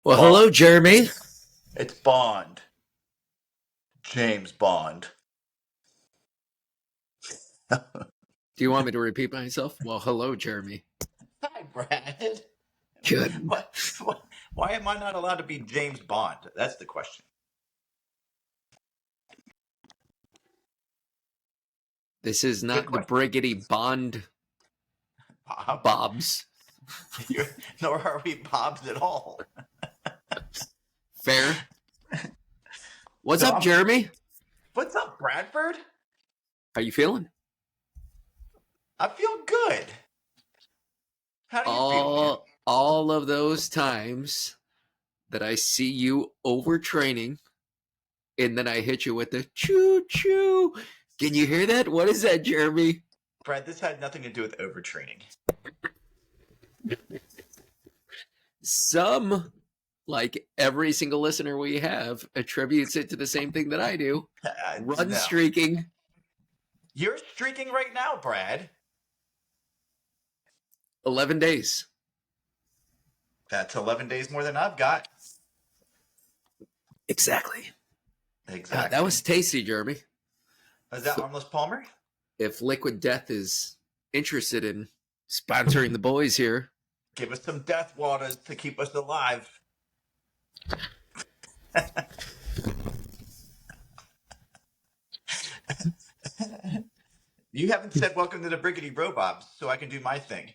Well, hello, Bond. Jeremy. It's Bond. James Bond. Do you want me to repeat myself? Well, hello, Jeremy. Hi, Brad. Good. Why am I not allowed to be James Bond? That's the question. This is Good not the question. Briggity Bond Bob. Bobs. Nor are we Bobs at all. Fair. What's So up, Jeremy? what's up, Bradford? How you feeling? I feel good. How do you feel, man? All of those times that I see you overtraining, and then I hit you with the choo choo. Can you hear that? What is that, Jeremy? Brad, this had nothing to do with overtraining. Some, like every single listener we have, attributes it to the same thing that I do. Run No. streaking. You're streaking right now, Brad. 11 days. That's 11 days more than I've got. Exactly. Exactly. That was tasty, Jeremy. Is that Armless Palmer? If Liquid Death is interested in sponsoring the boys here, Give us some death waters to keep us alive. You haven't said welcome to the Briggity Bro Bobs, so I can do my thing.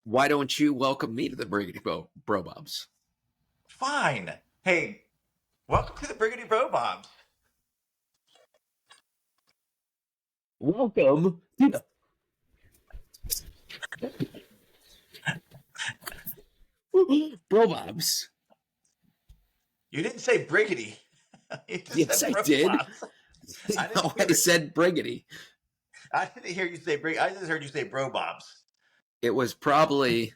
why don't you welcome me to the Briggity Bro Bobs? Fine. Hey, welcome to the Briggity Bro Bobs. Welcome to the Bro Bobs. You didn't say Briggity. You just Yes, said I Bro did. Bobs. No, I said Briggity. I didn't hear you say Briggity. I just heard you say Bro Bobs. It was probably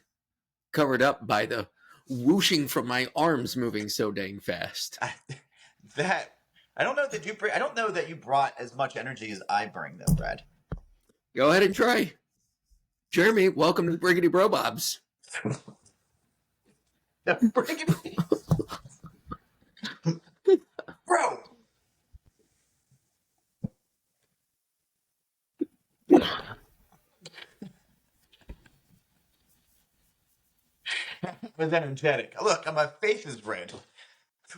covered up by the whooshing from my arms moving so dang fast. I don't know that you bring. I don't know that you brought as much energy as I bring, though, Brad. Go ahead and try. Jeremy, welcome to the Briggity Bro Bobs. Briggity. Bro. Was energetic. Look, my face is red.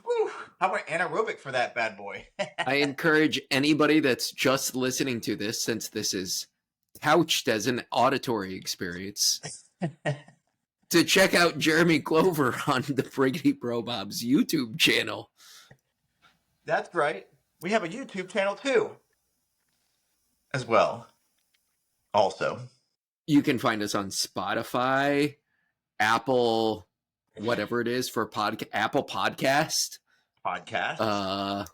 Whew. How about anaerobic for that bad boy? I encourage anybody that's just listening to this, since this is couched as an auditory experience, to check out Jeremy Clover on the Briggity Bro Bobs YouTube channel. That's right. We have a YouTube channel too, as well. Also, You can find us on Spotify, Apple, whatever it is for Apple Podcast, podcasts.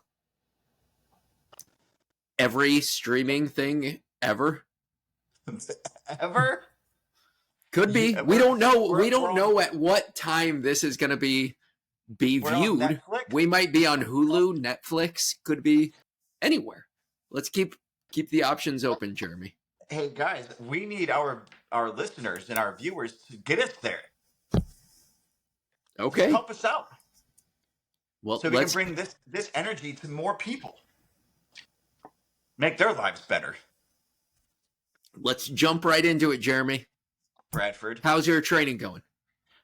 Every streaming thing ever. Ever? Could be. Yeah, we don't know. we're- We don't we're know on- at what time this is going to be We're on viewed. Netflix? We might be on Hulu, Netflix, could be anywhere. Let's keep the options open, Jeremy. Hey guys, we need our listeners and our viewers to get us there. Okay. Just help us out. Well, So we can bring this energy to more people. Make their lives better. let's jump right into it, Jeremy. Bradford. How's your training going?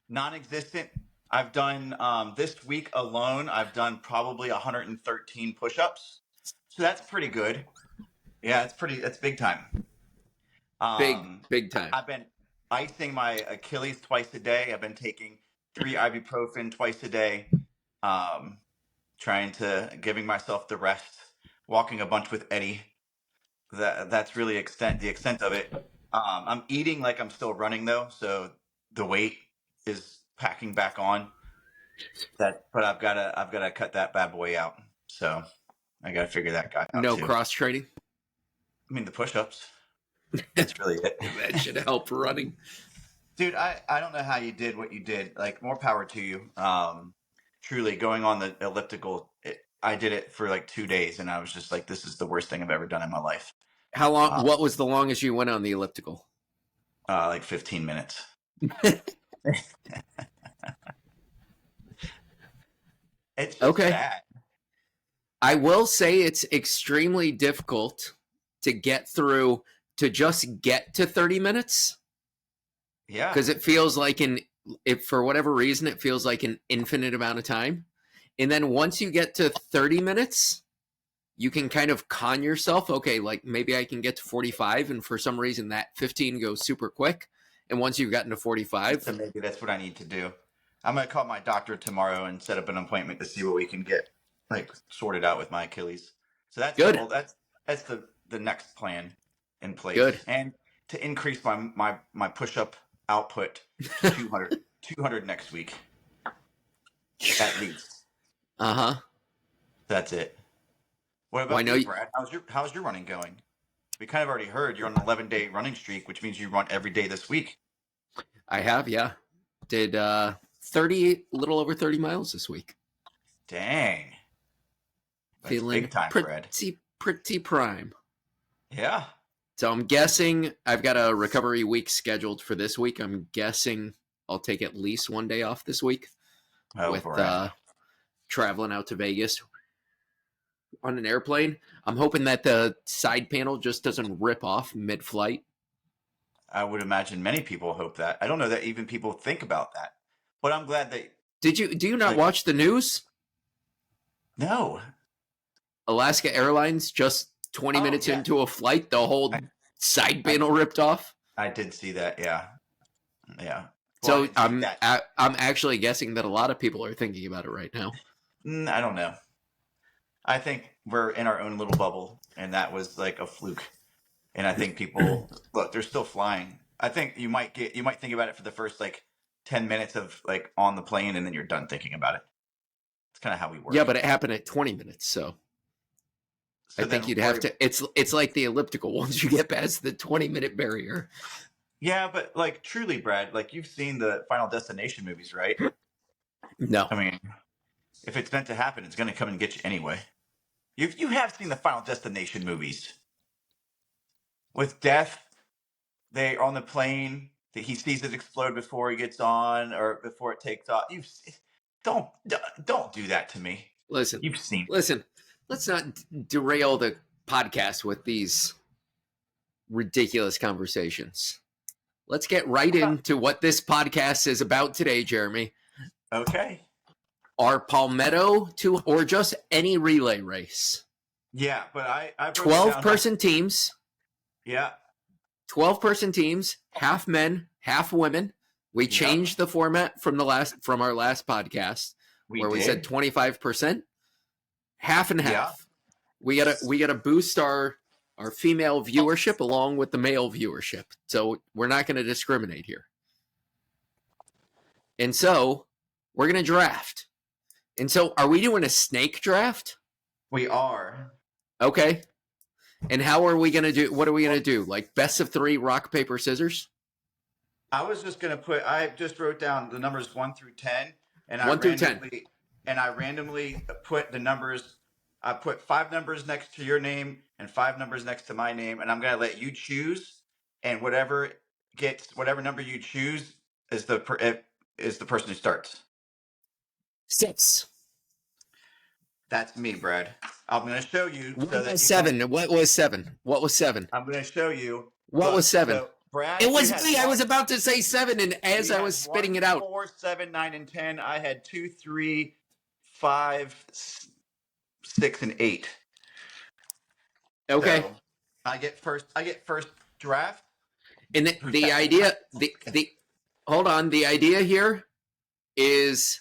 Non-existent. I've done this week alone. I've done probably 113 push-ups, so that's pretty good. Yeah, it's big time. Big time. I've been icing my Achilles twice a day. I've been taking 3 ibuprofen twice a day. Giving myself the rest. Walking a bunch with Eddie. That's really the extent of it. I'm eating like I'm still running though, so the weight is packing back on. But I've gotta cut that bad boy out. So I gotta figure that guy out No too. cross training. I mean the push-ups. That's really it. That should help running. Dude, I don't know how you did what you did. Like, more power to you. Truly, going on the elliptical, I did it for like 2 days, and I was just like, this is the worst thing I've ever done in my life. How long? What was the longest you went on the elliptical? Like 15 minutes. It's just Okay. bad. I will say it's extremely difficult to get through to just get to 30 minutes Yeah. because it feels like if for whatever reason it feels like an infinite amount of time. And then once you get to 30 minutes, you can kind of con yourself, okay, like maybe I can get to 45 and for some reason that 15 goes super quick. And once you've gotten to 45, So maybe that's what I need to do. I'm gonna call my doctor tomorrow and set up an appointment to see what we can get like sorted out with my Achilles. So that's good, that's the next plan in good. place, and to increase my push up output to 200 next week at least. Uh-huh. That's it. What Well, I about know you, Brad? How's your running going? We kind of already heard you're on an 11-day running streak, which means you run every day this week. I have, yeah. Did 30, little over 30 miles this week. Dang, that's Feeling big time, Brad. pretty prime. Yeah. So I'm guessing I've got a recovery week scheduled for this week. I'm guessing I'll take at least one day off this week Oh, with Brad. traveling out to Vegas on an airplane. I'm hoping that the side panel just doesn't rip off mid-flight. I would imagine many people hope that. I don't know that even people think about that, but I'm glad that. Do you not Like, watch the news? no. Alaska Airlines just 20 Oh minutes yeah, into a flight, the whole I, side I panel ripped off. I did see that. Yeah, yeah. Well, I So didn't see that. I'm actually guessing that a lot of people are thinking about it right now. I don't know. I think we're in our own little bubble, and that was like a fluke. And I think people look, they're still flying. I think you might think about it for the first like 10 minutes of like on the plane, and then you're done thinking about it. It's kind of how we Yeah, work. but it happened at 20 minutes, so I So think then you'd have worry. to. It's like the elliptical. Once you get past the 20-minute barrier, Yeah, but like truly, Brad, like you've seen the Final Destination movies, right? no. I mean, if it's meant to happen, it's going to come and get you anyway. You have seen the Final Destination movies with death. They are on the plane. He sees it explode before he gets on or before it takes off. Don't don't do that to me. Listen, You've seen it. listen. Let's not derail the podcast with these ridiculous conversations. Let's get right into what this podcast is about today, Jeremy. Okay. Our Palmetto or just any relay race. Yeah, but I broke it 12 down. person teams. Yeah. 12 person teams, half men, half women. We changed the format from our last podcast where we said 25%, half and half. Yeah. We gotta boost our female viewership along with the male viewership. So we're not going to discriminate here. And so we're going to draft. And so are we doing a snake draft? We are. Okay. And how are we going to do? What are we going to do? Like best of 3, rock, paper, scissors? I was just going to I just wrote down the numbers 1 through 10 and 1 through 10. I randomly put the numbers. I put 5 numbers next to your name and 5 numbers next to my name, and I'm going to let you choose. And whatever number you choose is the person who starts. 6. That's me, Brad. I'm going to show you. What was 7? What was 7? What was 7? I'm going to show you. What was 7? So, Brad, it was me. I was about to say 7, and as I was spitting it out, 4, 7, 9, and 10. I had 2, 3, 5, 6, and 8. Okay. So I get first draft. And the idea, hold on. The idea here is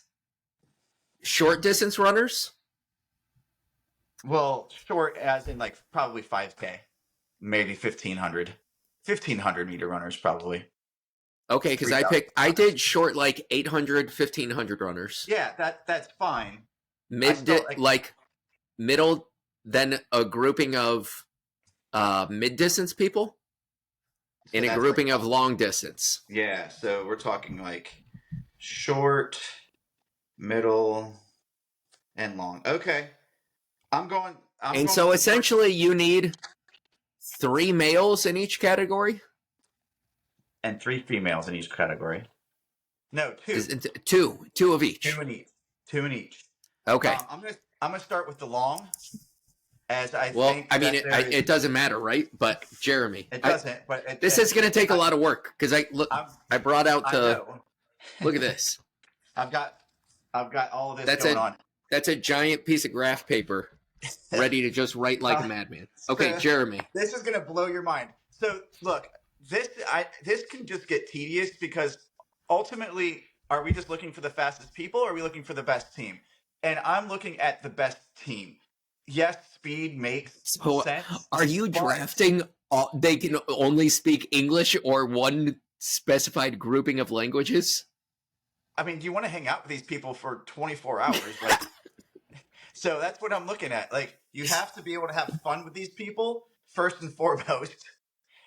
short distance runners. Well, short as in like probably 5K, maybe 1,500 meter runners probably. Okay, because I did short like 800, 1,500 runners. Yeah, that's fine. Middle, then a grouping of mid distance people, so and a grouping of long distance. Yeah, so we're talking like short, middle, and long. Okay, so essentially, you need 3 males in each category. And 3 females in each category. No, 2. 2 of each. 2 in each. Okay. I'm gonna start with the long, as I Well, think I mean, that there is. it doesn't matter, right? But Jeremy, It doesn't, but this is going to take a I, lot of work because I brought out I the. know. Look at this. I've got all of this That's going on. that's a giant piece of graph paper, ready to just write like a madman. Okay, So Jeremy. this is gonna blow your mind. So look, this can just get tedious because ultimately, are we just looking for the fastest people, or are we looking for the best team? And I'm looking at the best team. Yes, speed makes So, sense. are you but drafting? They can only speak English or one specified grouping of languages. I mean, do you want to hang out with these people for 24 hours? Like, so that's what I'm looking at. Like, you have to be able to have fun with these people first and foremost.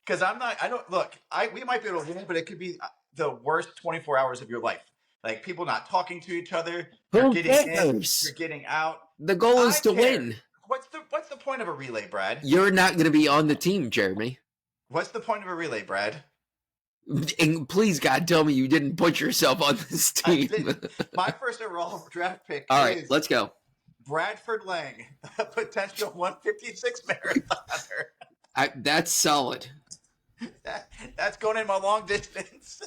Because I don't look. We might be able to win, but it could be the worst 24 hours of your life. Like people not talking to each other. You're Who getting in, cares? you're getting out. The goal is I to care. win. What's the point of a relay, Brad? You're not going to be on the team, Jeremy. What's the point of a relay, Brad? And please, God, tell me you didn't put yourself on this team. My first overall draft pick. All right, is let's go. Bradford Lang, a potential 156 marathoner. That's solid. That's going in my long distance.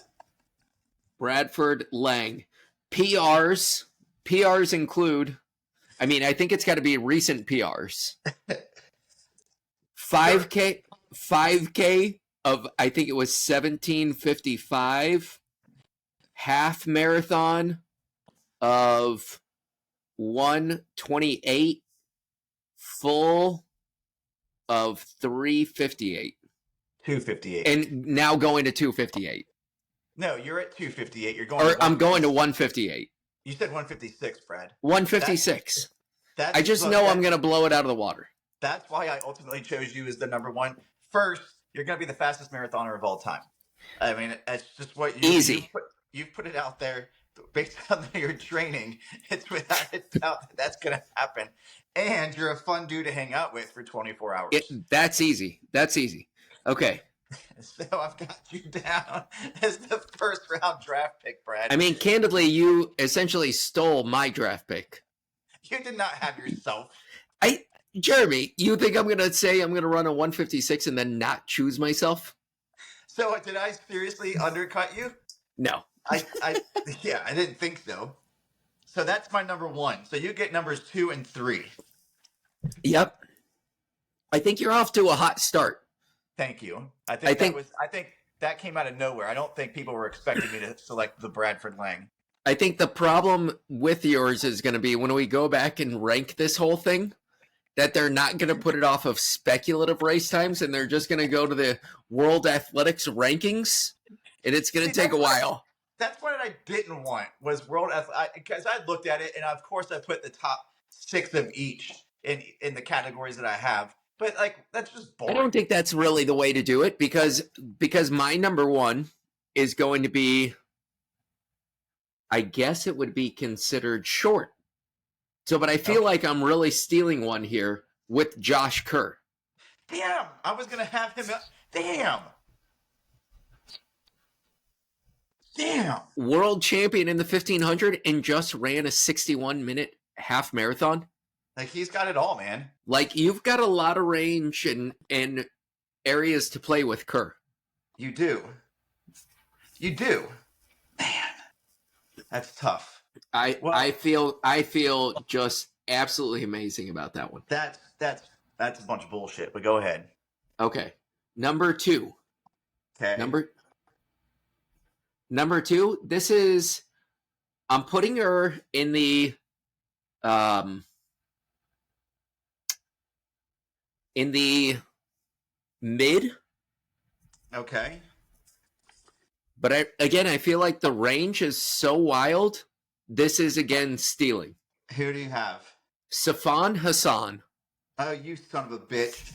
Bradford Lang. PRs include, I mean, I think it's got to be recent PRs. 5K of, I think it was 17:55. Half marathon of 1:28. Full of 3:58. 258. And now going to 2:58. No, you're at 258. You're going. Or I'm going to 1:58. You said 156, Brad. 1:56. That's I just know I'm going to blow it out of the water. That's why I ultimately chose you as the number one. First, you're going to be the fastest marathoner of all time. I mean, it's just what you've put it out there based on your training. It's without a doubt that's going to happen. And you're a fun dude to hang out with for 24 hours. That's easy. Okay. So I've got you down as the first round draft pick, Brad. I mean, candidly, you essentially stole my draft pick. You did not have yourself. Jeremy, you think I'm going to say I'm going to run a 156 and then not choose myself? So did I seriously undercut you? No. I didn't think so. So that's my number one. So you get numbers 2 and 3. Yep. I think you're off to a hot start. Thank you. I think that came out of nowhere. I don't think people were expecting me to select the Bradford Lang. I think the problem with yours is going to be when we go back and rank this whole thing, that they're not going to put it off of speculative race times and they're just going to go to the World Athletics rankings, and it's going to take a while. That's what I didn't want was World Athletics, because I looked at it and of course I put the top 6 of each in the categories that I have. But like that's just boring. I don't think that's really the way to do it because my number one is going to be, I guess it would be considered short. So, but I feel like I'm really stealing one here with Josh Kerr. Damn, I was going to have him. Damn. World champion in the 1500 and just ran a 61-minute half marathon. Like he's got it all, man. Like you've got a lot of range and areas to play with, Kerr. You do. Man, that's tough. I feel just absolutely amazing about that one. That's a bunch of bullshit. But go ahead. Okay, number 2. Okay. Number 2. This is, I'm putting her in the mid. Okay. But I feel like the range is so wild. This is again stealing. Who do you have? Safan Hassan. Oh, you son of a bitch!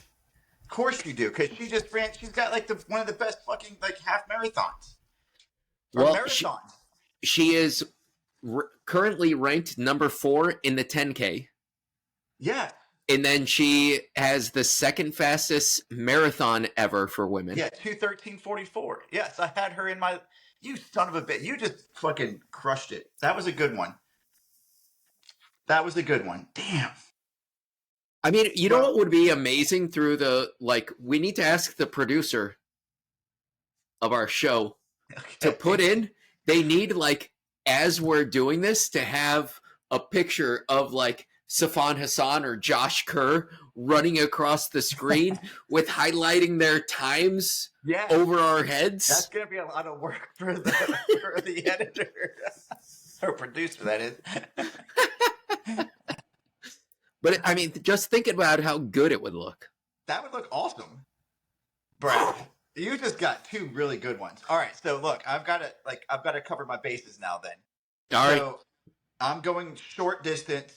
Of course you do, because she just ran. She's got like one of the best fucking like half marathons. Well, marathons. She is currently ranked number 4 in the 10K. Yeah. And then she has the second fastest marathon ever for women. Yeah, 2:13:44. Yes, I had her in my. You son of a bitch! You just fucking crushed it. That was a good one. That was a good one. Damn. I mean, you know what would be amazing through the, like, we need to ask the producer of our show to put in, they need, like, as we're doing this, to have a picture of, like, Safan Hassan or Josh Kerr running across the screen with highlighting their times over our heads. That's going to be a lot of work for the editor. Or producer, that is. But, I mean, just think about how good it would look. That would look awesome. Brad, you just got two really good ones. All right, so look, I've got to cover my bases now then. All right. So I'm going short distance.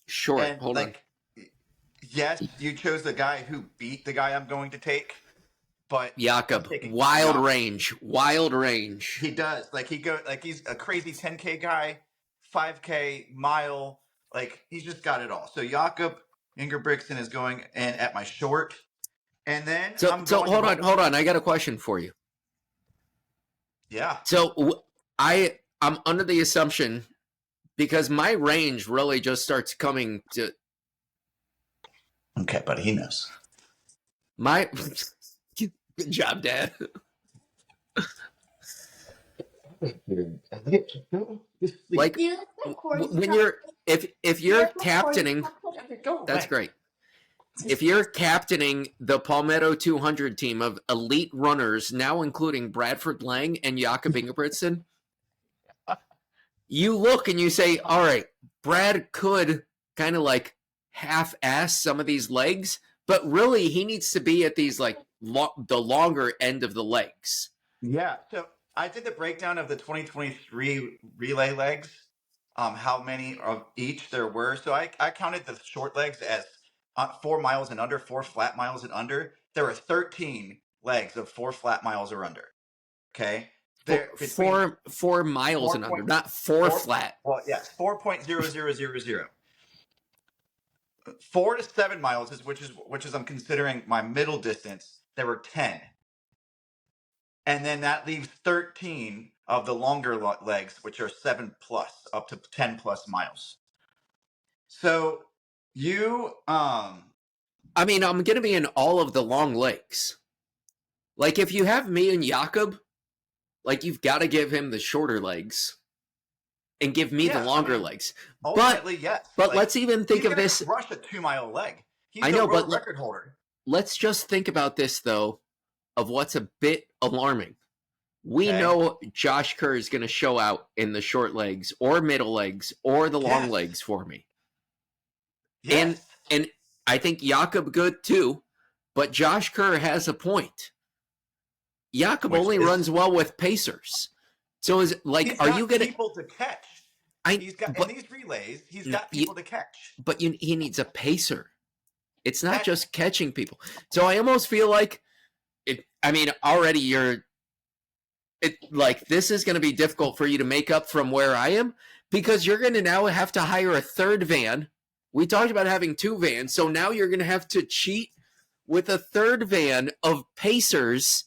Short, and, hold on. Yes, you chose the guy who beat the guy I'm going to take. But Jakob, wild range. He does. He's a crazy 10K guy, 5K, mile. Like, he's just got it all. So Jakob Ingebrigtsen is going in at my short. And then hold on. I got a question for you. Yeah. So I'm under the assumption, because my range really just starts coming to. Okay, buddy, he knows. Good job, Dad. Like, when you're if you're captaining, that's great. If you're captaining the Palmetto 200 team of elite runners, now including Bradford Lang and Jakob Ingebrigtsen, you look and you say, all right, Brad could kind of like half-ass some of these legs, but really he needs to be at these like the longer end of the legs. Yeah. So I did the breakdown of the 2023 relay legs, how many of each there were. So I counted the short legs as 4 miles and under, 4 flat miles and under. There were 13 legs of 4 flat miles or under. Okay. 4 miles and under, not 4 flat. Well, yes, 4.0000. 4 to 7 miles which is I'm considering my middle distance. There were 10, and then that leaves 13 of the longer legs, which are 7 plus, up to 10 plus miles. So you, I mean, I'm gonna be in all of the long legs. Like, if you have me and Jakob, like, you've got to give him the shorter legs and give me the longer legs. Ultimately, yes. But let's even think of this. Rush a 2-mile leg. He's I know, the world record holder. Let's just think about this, though, of what's a bit alarming. We know Josh Kerr is going to show out in the short legs or middle legs or the long legs for me. Yes. And I think Jakob good too, but Josh Kerr has a point. Jakob only runs well with pacers. So is like, are you going to people to catch? He's got in these relays. He's got people to catch. But he needs a pacer. It's not just catching people. So I almost feel like it. I mean, already this is going to be difficult for you to make up from where I am, because you're going to now have to hire a third van. We talked about having 2 vans, so now you're going to have to cheat with a third van of pacers.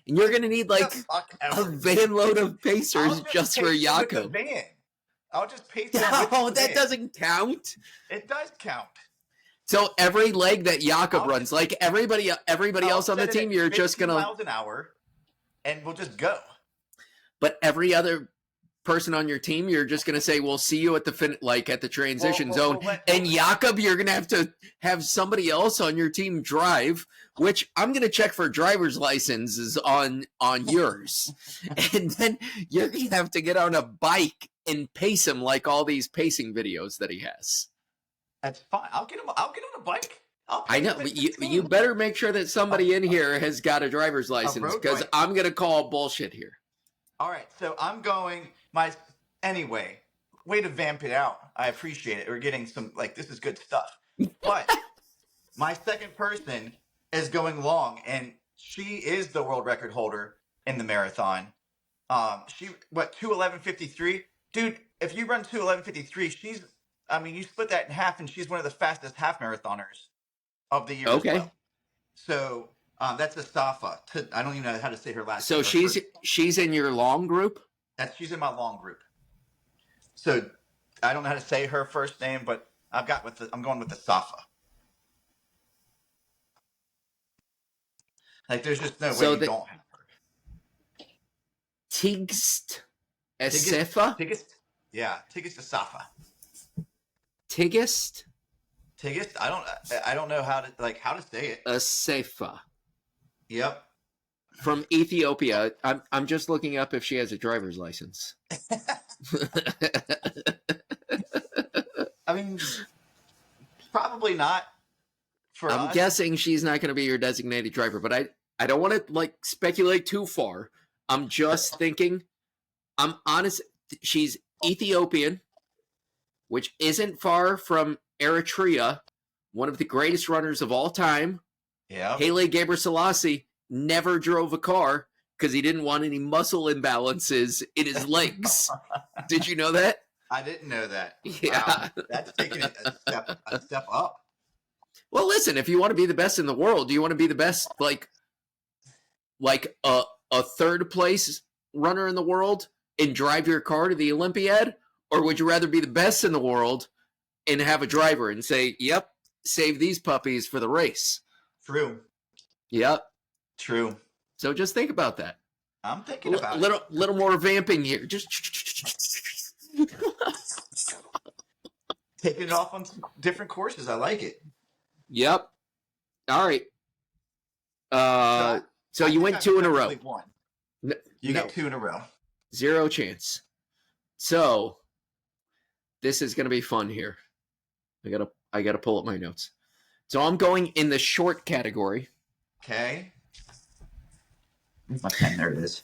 And you're going to need like a van load of pacers just for Jakob. I'll just pace it. No, that doesn't count. It does count. So every leg that Jakob runs, like everybody else on the team, you're just going to miles an hour, and we'll just go. But every other person on your team, you're just going to say, "We'll see you at the at the transition zone." And Jakob, you're going to have somebody else on your team drive, which I'm going to check for driver's licenses on yours, and then you're going to have to get on a bike and pace him like all these pacing videos that he has. That's fine. I'll get on a bike. I know. You better make sure that somebody in here has got a driver's license, because I'm going to call bullshit here. All right, so I'm going anyway. Way to vamp it out. I appreciate it. We're getting some this is good stuff. But my second person is going long, and she is the world record holder in the marathon. She 2:11:53, dude. If you run 2:11:53, you split that in half, and she's one of the fastest half marathoners of the year. Okay. As well. So that's Asafa. I don't even know how to say her last name. So she's in your long group? She's in my long group. So I don't know how to say her first name, but I'm going with the Safa. Like, there's just no way So you the don't have her. Tigst Tigist, Asefa? Tigist, yeah, Tigist Safa. Tigist Tigist, I don't know how to say it. Asefa. Yep. From Ethiopia. I'm just looking up if she has a driver's license. I mean, probably not for I'm us. guessing she's not going to be your designated driver, but I don't want to like speculate too far. I'm just thinking. I'm honest. She's Ethiopian, which isn't far from Eritrea, one of the greatest runners of all time. Yeah. Haile Gebrselassie never drove a car because he didn't want any muscle imbalances in his legs. Did you know that? I didn't know that. Yeah. Wow. That's taking it a step up. Well, listen, if you want to be the best in the world, do you want to be the best like a third place runner in the world and drive your car to the Olympiad? Or would you rather be the best in the world and have a driver and say, yep, save these puppies for the race? True. Yep. True. So just think about that. I'm thinking about little more vamping here. Just taking it off on some different courses. I like it. Yep. All right. So you went two in a row. Won. No, get 2 in a row. Zero chance. So this is going to be fun here. I gotta pull up my notes. So I'm going in the short category. Okay. My pen, there it is.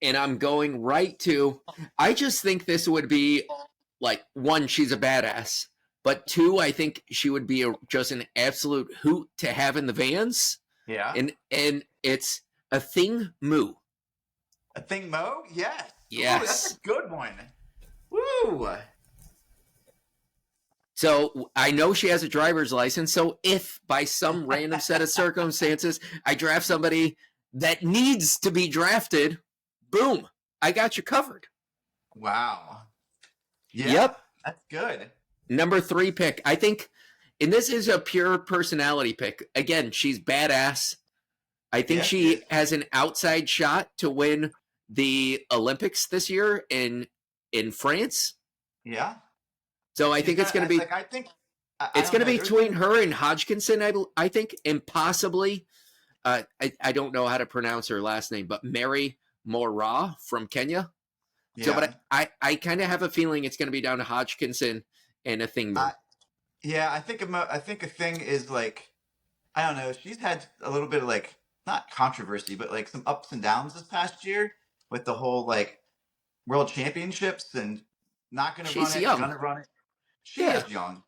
And I'm going right to, I just think this would be like, one, she's a badass. But two, I think she would be just an absolute hoot to have in the vans. Yeah. And it's a thing moo. A thing mo? Yes. Yes. Ooh, that's a good one. Woo. So I know she has a driver's license. So if by some random set of circumstances I draft somebody that needs to be drafted, boom, I got you covered. Wow. Yeah, yep. That's good. Number 3 pick. I think, and this is a pure personality pick. Again, she's badass. I think she has an outside shot to win the Olympics this year in France. Yeah. So I think it's going to be. I think it's going to be between her and Hodgkinson. I think, and possibly. I don't know how to pronounce her last name, but Mary Mora from Kenya. Yeah. So, but I kind of have a feeling it's going to be down to Hodgkinson and a thing. Yeah, I think a thing is like, I don't know. She's had a little bit of like, not controversy, but like some ups and downs this past year with the whole like world championships and not going to run it, going to run it. She is young,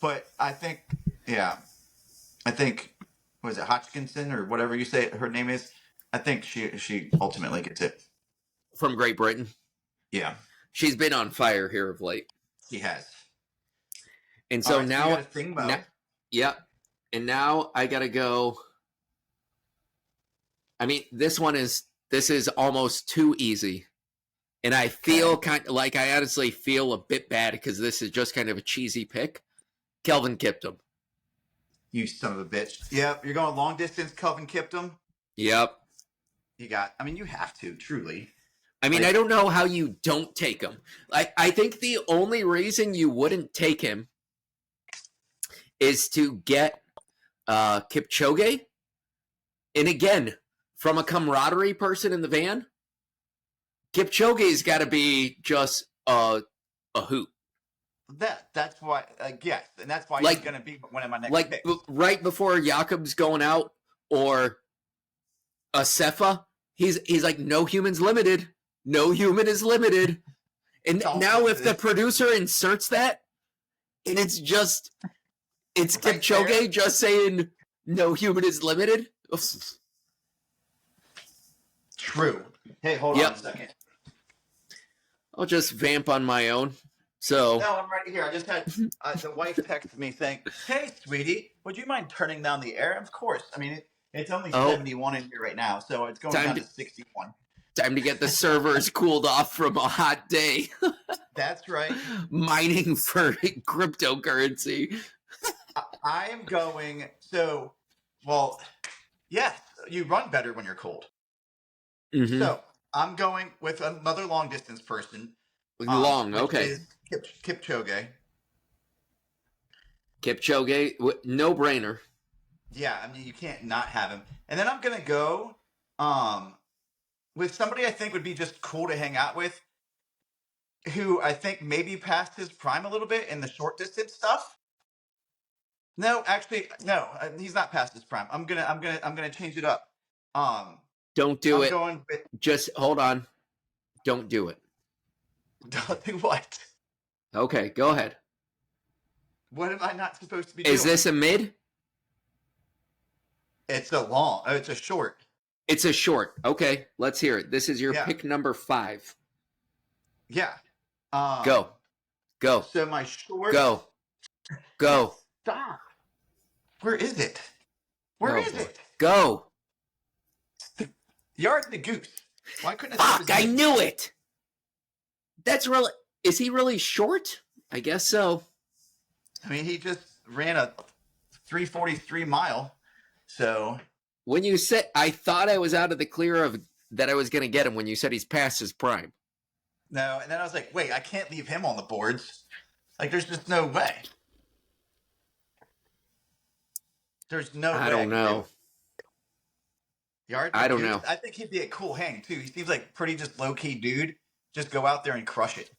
but I think, was it Hodgkinson or whatever you say her name is? I think she ultimately gets it. From Great Britain. Yeah. She's been on fire here of late. She has. And so now, and now I got to go. I mean, this is almost too easy. And I feel I honestly feel a bit bad because this is just kind of a cheesy pick. Kelvin Kiptum. You son of a bitch. Yep. You're going long distance, Kelvin Kiptum? Yep. You have to, truly. I mean, I don't know how you don't take him. I think the only reason you wouldn't take him is to get Kipchoge. And again, from a camaraderie person in the van, Kipchoge's got to be just a hoot. That's why, yes, and that's why he's going to be one of my next picks. Right before Jakob's going out or Asefa, he's like, no humans limited. No human is limited. And now if the producer inserts that, and it's Kipchoge just saying no human is limited. True. Hey, hold on a second. I'll just vamp on my own. So no, I'm right here. I just had the wife text me saying, "Hey, sweetie, would you mind turning down the air?" Of course. I mean, it's only 71 in here right now, so it's going down to 61. Time to get the servers cooled off from a hot day. That's right. Mining for cryptocurrency. I am going. So, well, yes, you run better when you're cold. Mm-hmm. So I'm going with another long distance person. Long, which okay. is Kipchoge. Kipchoge, no brainer. Yeah, I mean you can't not have him. And then I'm gonna go with somebody I think would be just cool to hang out with, who I think maybe passed his prime a little bit in the short distance stuff. No, actually, no, he's not past his prime. I'm gonna change it up. Don't do I'm it. going with Just hold on. Don't do it. don't do what? Okay, go ahead. What am I not supposed to be Is doing? this a mid? It's a long. It's a short. It's a short. Okay, let's hear it. This is your Yeah. pick number 5. Yeah. Go. Go. So my short. Go. Go. Stop. Where is it? Where is boy. it? Go. Yard the goose. Why couldn't Fuck, I knew it. That's really. Is he really short? I guess so. I mean, he just ran a 3:43 mile. So when you said, I thought I was out of the clear of that I was going to get him when you said he's past his prime. no, and then I was like, wait, I can't leave him on the boards. Like, there's just no way. There's no way. I don't know. Yard I don't goose, know. I think he'd be a cool hang too. He seems like pretty just low key dude. Just go out there and crush it.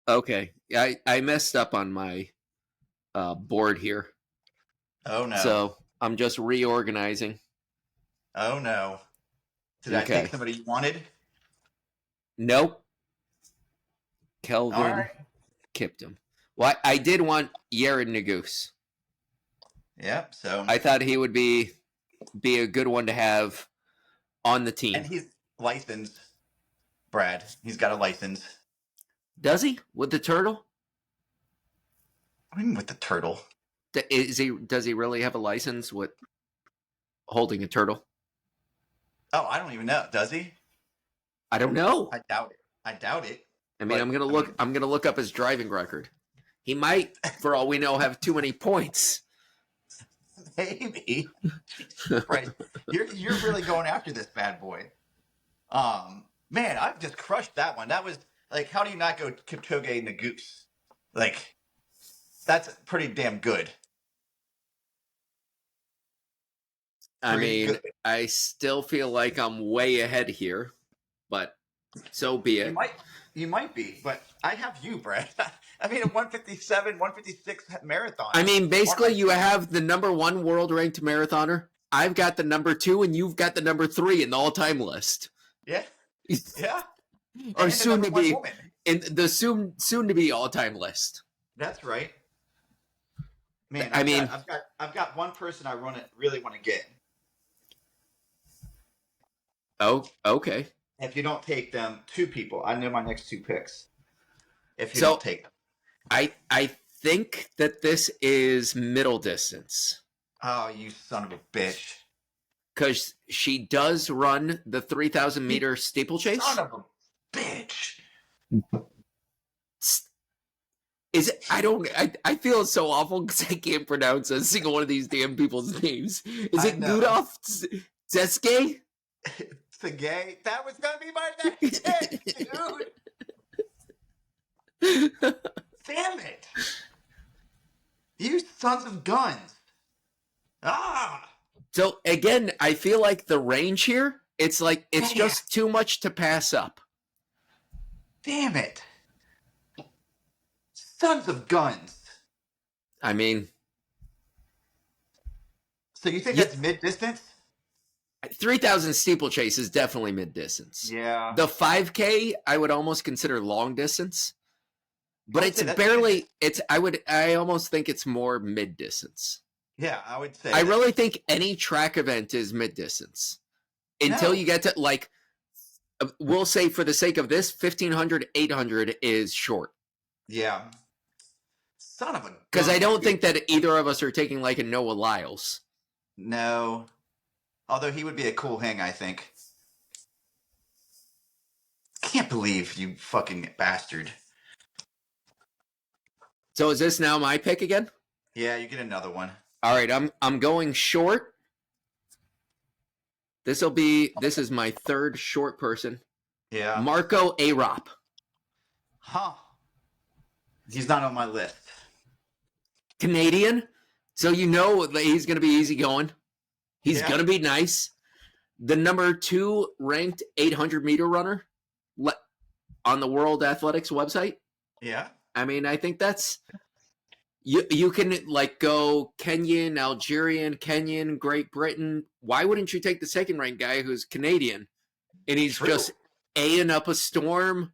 Okay, I messed up on my board here. Oh no. So I'm just reorganizing. Oh no. Did I take somebody you wanted? Nope. Kelvin kept him. Well, I did want Yared Nagoose. Yep. So I thought he would be a good one to have on the team. And he's licensed, Brad. He's got a license. Does he? With the turtle? What do you mean with the turtle? Does he really have a license with holding a turtle? Oh, I don't even know. Does he? I don't know. I doubt it. I mean, I'm gonna look up his driving record. He might, for all we know, have too many points. Maybe. Right. You're really going after this bad boy. Man, I've just crushed that one. That was like, how do you not go Kipchoge and the goose? Like, that's pretty damn good. I mean, I still feel like I'm way ahead here, but so be it. You might be, but I have you, Brad. I mean, a 157, 156 marathon. I mean, basically, you have the number 1 world ranked marathoner. I've got the number 2, and you've got the number 3 in the all-time list. Yeah. Yeah. Or soon to be in the soon to be all-time list. That's right. Man, I've got one person I really want to get. Oh, okay. If you don't take them, 2 people. I know my next 2 picks. If you don't take them. I think that this is middle distance. Oh, you son of a bitch. Because she does run the 3,000 meter steeplechase. Son of a bitch. Is it? I feel so awful because I can't pronounce a single one of these damn people's names. Is it Gudolf Zeske? Sergey? That was going to be my next pick, dude. Damn it. You sons of guns. Ah. So, again, I feel like the range here, it's just too much to pass up. Damn it. Sons of guns. I mean. So you think that's mid-distance? 3,000 steeplechase is definitely mid-distance. Yeah. The 5K, I would almost consider long distance. But it's barely, I almost think it's more mid-distance. Yeah, I would say. I really think any track event is mid-distance. Until you get to, we'll say for the sake of this, 1,500, 800 is short. Yeah. Son of a gun. Because I don't think that either of us are taking like a Noah Lyles. No. Although he would be a cool hang, I think. Can't believe you fucking bastard. So is this now my pick again? Yeah, you get another one. All right, I'm going short. This is my third short person. Yeah. Marco Arop. Huh. He's not on my list. Canadian. So you know that he's going to be easygoing. He's going to be nice. The number 2 ranked 800-meter runner on the World Athletics website. Yeah. I mean, I think that's... You can like go Kenyan, Algerian, Kenyan, Great Britain. Why wouldn't you take the second ranked guy who's Canadian and he's just A-ing up a storm?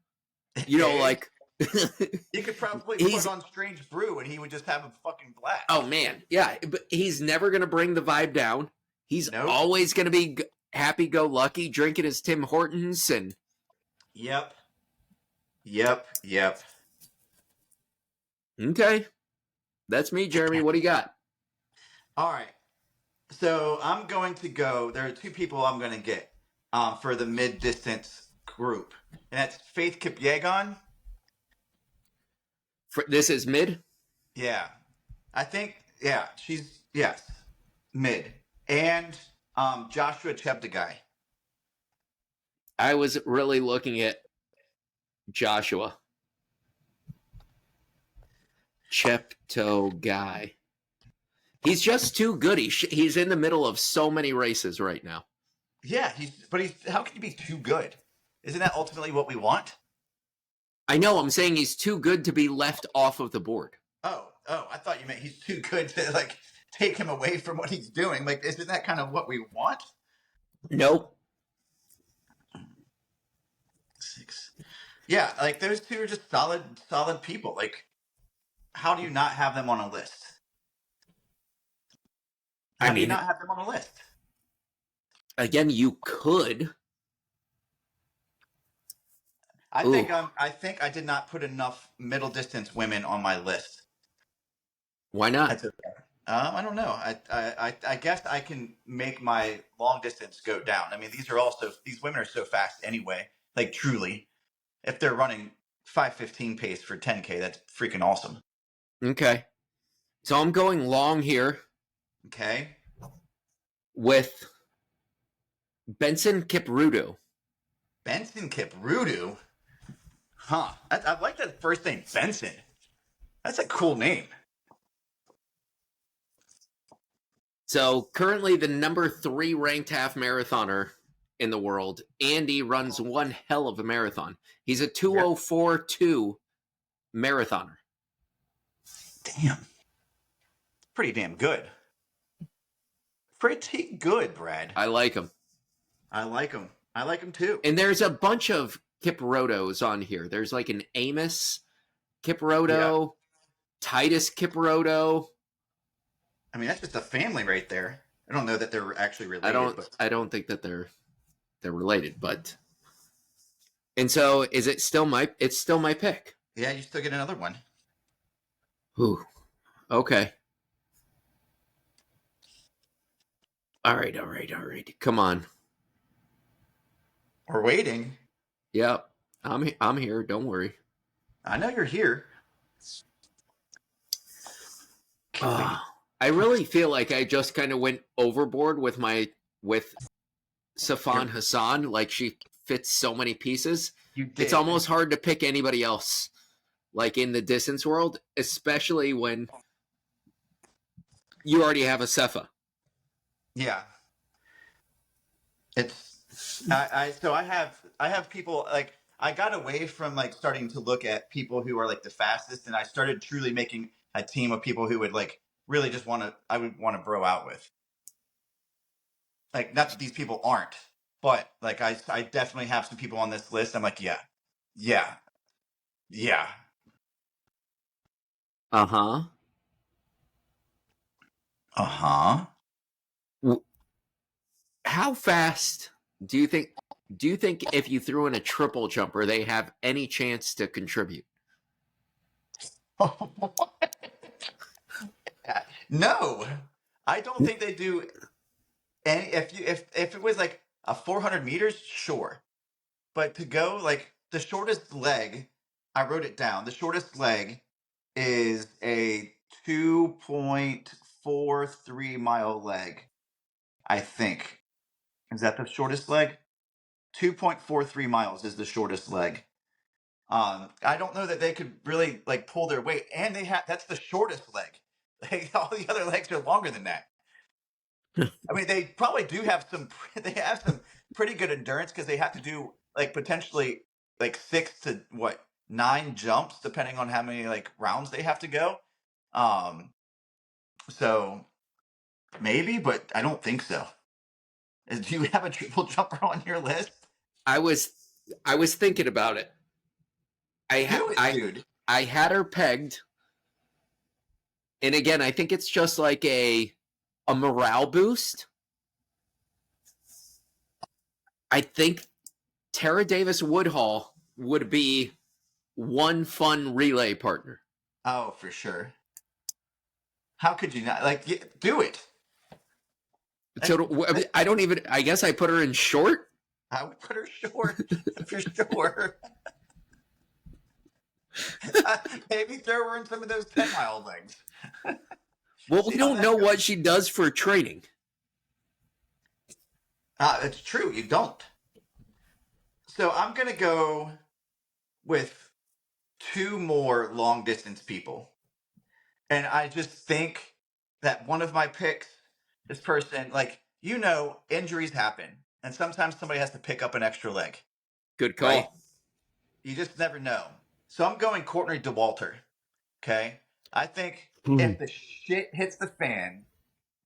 You know, like you could probably put on Strange Brew and he would just have a fucking blast. Oh man, yeah, but he's never gonna bring the vibe down. He's always gonna be happy-go-lucky, drinking his Tim Hortons and. Yep. Okay. That's me, Jeremy. What do you got? All right. So I'm going to go. There are 2 people I'm going to get for the mid-distance group. And that's Faith Kipyegon. This is mid? Yeah. I think, she's, mid. And Joshua Cheptegei. I was really looking at Joshua. Cheptegei. He's just too good. He's in the middle of so many races right now. Yeah, how can you be too good? Isn't that ultimately what we want? I know, I'm saying he's too good to be left off of the board. Oh, I thought you meant he's too good to like take him away from what he's doing. Like, isn't that kind of what we want? Nope. 6. Yeah, like those 2 are just solid people. Like, how do you not have them on a list? How do you not have them on a list? Again, you could. I think I did not put enough middle distance women on my list. Why not? That's okay. I don't know. I guess I can make my long distance go down. I mean, these women are so fast anyway. Like, truly, if they're running 5:15 pace for 10K, that's freaking awesome. Okay. So I'm going long here. Okay. With Benson Kipruto. Benson Kipruto? Huh. I like that first name, Benson. That's a cool name. So currently the number 3 ranked half marathoner in the world. Andy runs one hell of a marathon. He's a 2:04.2 marathoner. Damn. Pretty damn good. Pretty good, Brad. I like him. I like him too. And there's a bunch of Kiprotos on here. There's like an Amos Kiproto, Titus Kiproto. I mean, that's just a family right there. I don't know that they're actually related. I don't think that they're related, but. And so it's still my pick. Yeah, you still get another one. Ooh. Okay. All right. Come on. We're waiting. Yep. I'm here. Don't worry. I know you're here. I really feel like I just kind of went overboard with Safan Hassan. Like, she fits so many pieces. You did. It's almost hard to pick anybody else, like in the distance world, especially when you already have a Cefa. Yeah. I have people, like, I got away from like starting to look at people who are like the fastest, and I started truly making a team of people who would like really just I would want to bro out with. Like, not that these people aren't, but like I definitely have some people on this list. I'm like, yeah. Uh-huh. How fast do you think if you threw in a triple jumper, they have any chance to contribute? What? No, I don't think they do any. If it was like a 400 meters, sure. But to go like the shortest leg, I wrote it down. The shortest leg is a 2.43 mile leg. I think is that the shortest leg. 2.43 miles is the shortest leg. I don't know that they could really like pull their weight, and they have that's the shortest leg. Like, all the other legs are longer than that. I mean, they probably do have some. They have some pretty good endurance because they have to do like potentially like 6 to 9 jumps, depending on how many like rounds they have to go. Um, so maybe, but I don't think so. Do you have a triple jumper on your list? I was thinking about it. Do it, dude. I had her pegged, and again, I think it's just like a morale boost. I think Tara Davis Woodhall would be one fun relay partner. Oh, for sure. How could you not do it? So I don't even. I guess I put her in short. I would put her short for sure. Maybe throw her in some of those 10-mile legs. Well, we don't know what she does for training. It's true. You don't. So I'm going to go with 2 more long distance people. And I just think that one of my picks, this person, injuries happen. And sometimes somebody has to pick up an extra leg. Good call. Right? You just never know. So I'm going Courtney DeWalter. Okay? I think if the shit hits the fan,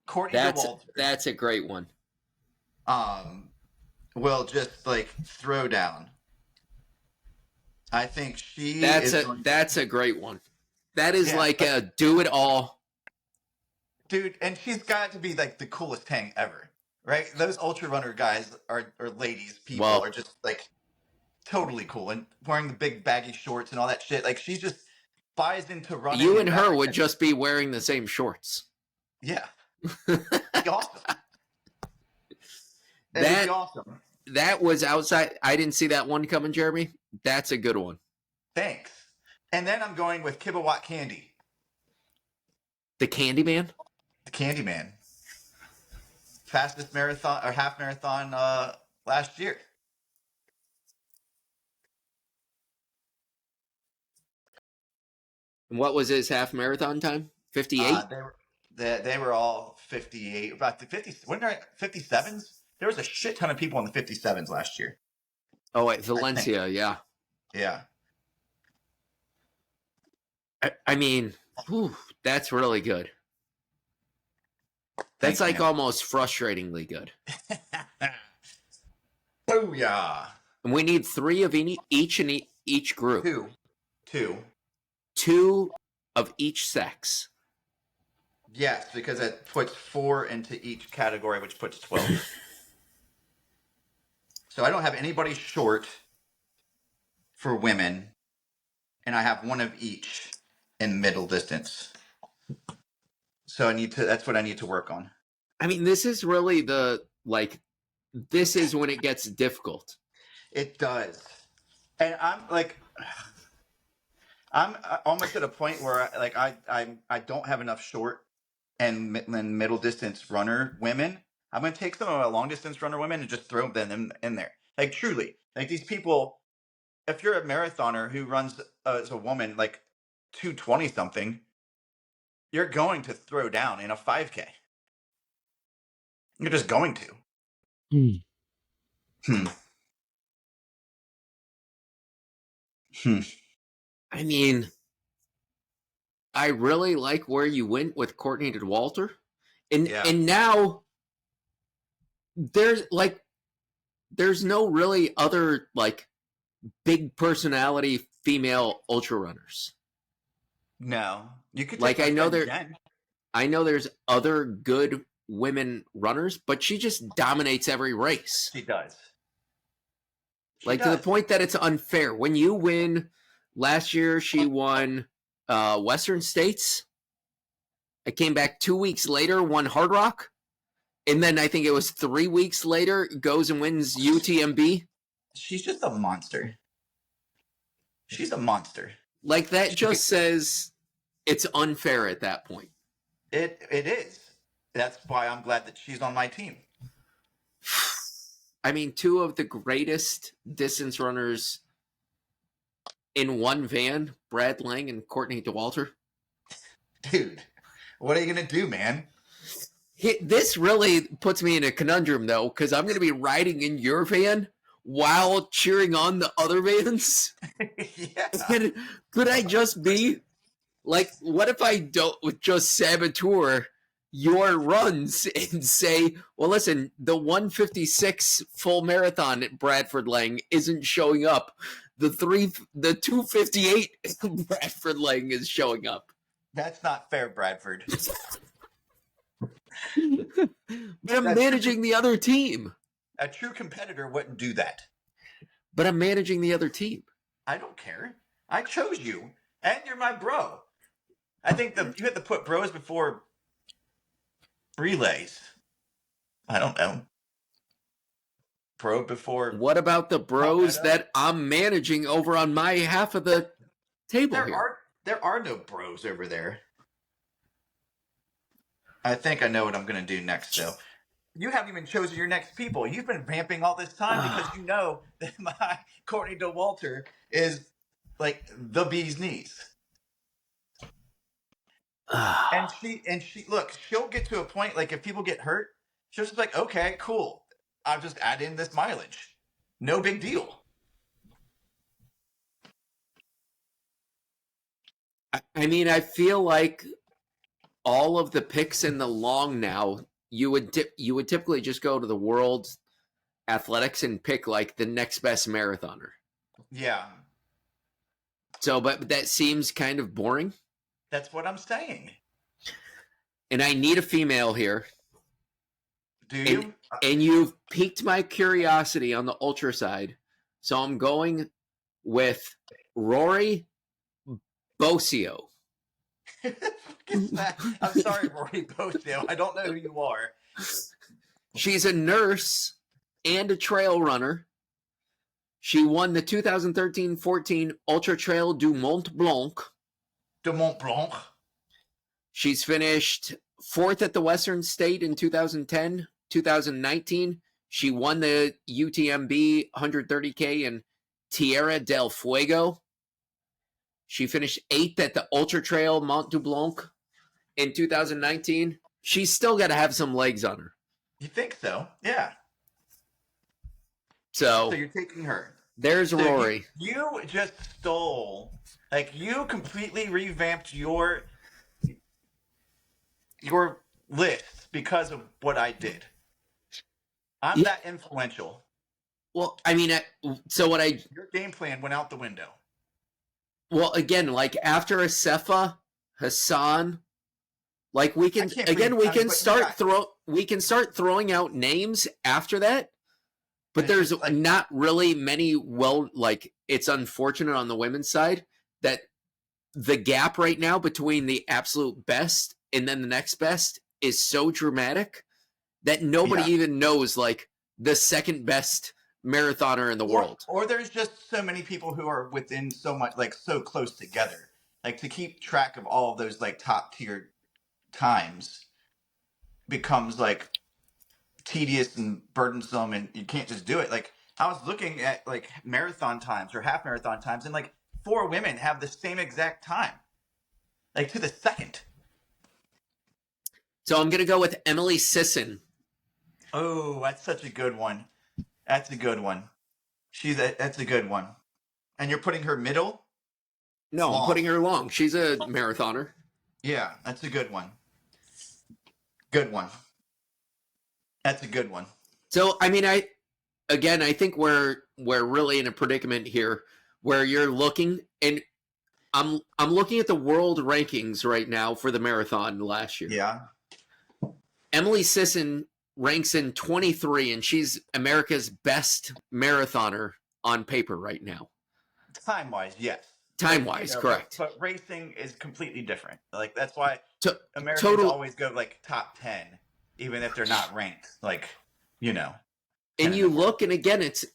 Courtney DeWalter. That's a great one. Will just throw down. I think that's a great one. That is a do it all. Dude, and she's got to be the coolest hang ever. Right? Those ultra runner guys or ladies, people are just totally cool and wearing the big baggy shorts and all that shit. She just buys into running. You and her would just be wearing the same shorts. Yeah. Be awesome. That'd be awesome. That was outside. I didn't see that one coming, Jeremy. That's a good one. Thanks. And then I'm going with Kibowatt Candy. The Candyman? The Candyman. Fastest marathon or half marathon last year. And what was his half marathon time? 58? They were all 58. About the 50. When there 57s? There was a shit ton of people in the 57s last year. Oh, wait, Valencia, yeah. Yeah. I mean, that's really good. That's almost frustratingly good. Oh, yeah. And we need 3 of each in each group. 2. 2 of each sex. Yes, because it puts 4 into each category, which puts 12. So I don't have anybody short for women, and I have 1 of each in middle distance. So that's what I need to work on. I mean, this is really this is when it gets difficult. It does. And I'm almost at a point where I don't have enough short and middle distance runner women. I'm going to take some of my long distance runner women and just throw them in there. Truly, these people, if you're a marathoner who runs as a woman 220 something, you're going to throw down in a 5K. You're just going to. I mean, I really like where you went with Courtney DeWalter. And now there's no really other big personality female ultra runners. No. You could I know there's other good women runners, but she just dominates every race. She does. To the point that it's unfair. When you win, last year she won Western States. I came back 2 weeks later, won Hard Rock. And then I think it was 3 weeks later, goes and wins UTMB. She's just a monster. She's a monster. Like, that just says it's unfair at that point. It is. That's why I'm glad that she's on my team. I mean, two of the greatest distance runners in one van, Brad Lang and Courtney Dauwalter. Dude, what are you going to do, man? This really puts me in a conundrum, though, because I'm going to be riding in your van while cheering on the other vans. Yeah. Could I just be like, what if I don't just saboteur your runs and say, well, listen, the 156 full marathon at Bradford Lang isn't showing up. The 258 Bradford Lang is showing up. That's not fair, Bradford. But I'm managing the other team. A true competitor wouldn't do that. But I'm managing the other team. I don't care. I chose you, and you're my bro. I think you have to put bros before relays. I don't know. Bro before. What about the bros that I'm managing over on my half of the table here? There are no bros over there. I think I know what I'm going to do next, though. You haven't even chosen your next people. You've been vamping all this time because you know that my Courtney Dauwalter is like the bee's knees. And she look, she'll get to a point like if people get hurt, she'll just be like, okay, cool. I'll just add in this mileage. No big deal. I mean, I feel like all of the picks in the long now, you would typically just go to the World Athletics and pick like the next best marathoner. Yeah. So, but that seems kind of boring. That's what I'm saying. And I need a female here. Do you? And you've piqued my curiosity on the ultra side. So I'm going with Rory Bossio. I'm sorry, Rory Bossio. I don't know who you are. She's a nurse and a trail runner. She won the 2013-14 Ultra Trail du Mont Blanc. De Mont Blanc. She's finished 4th at the Western State in 2010. 2019, she won the UTMB 130K in Tierra del Fuego. She finished 8th at the Ultra Trail Mont du Blanc in 2019. She's still got to have some legs on her. You think so? Yeah. So you're taking her. There's Rory. You just stole, like you completely revamped your list because of what I did. I'm that influential. Well, I mean, your game plan went out the window. Well, again, like after Asefa, Hassan, like we can start throwing out names after that. But there's not really many. Well, like it's unfortunate on the women's side that the gap right now between the absolute best and then the next best is so dramatic that nobody even knows like the second best marathoner in the world. Or there's just so many people who are within so much, like so close together. Like to keep track of all of those like top tier times becomes like tedious and burdensome, and you can't just do it. Like I was looking at like marathon times or half marathon times, and like 4 women have the same exact time, like to the second. So I'm gonna go with Emily Sisson. Oh, that's such a good one. That's a good one. That's a good one. And you're putting her middle? No, long. I'm putting her long. She's a marathoner. Yeah, that's a good one. Good one. That's a good one. So, I mean, I think we're really in a predicament here where you're looking, and I'm looking at the world rankings right now for the marathon last year. Yeah. Emily Sisson ranks in 23, and she's America's best marathoner on paper right now. Time-wise, yes. Time-wise, correct. But racing is completely different. Like that's why Americans total. always go like top 10, even if they're not ranked. Like, 10 And in you the world. look, and again, it's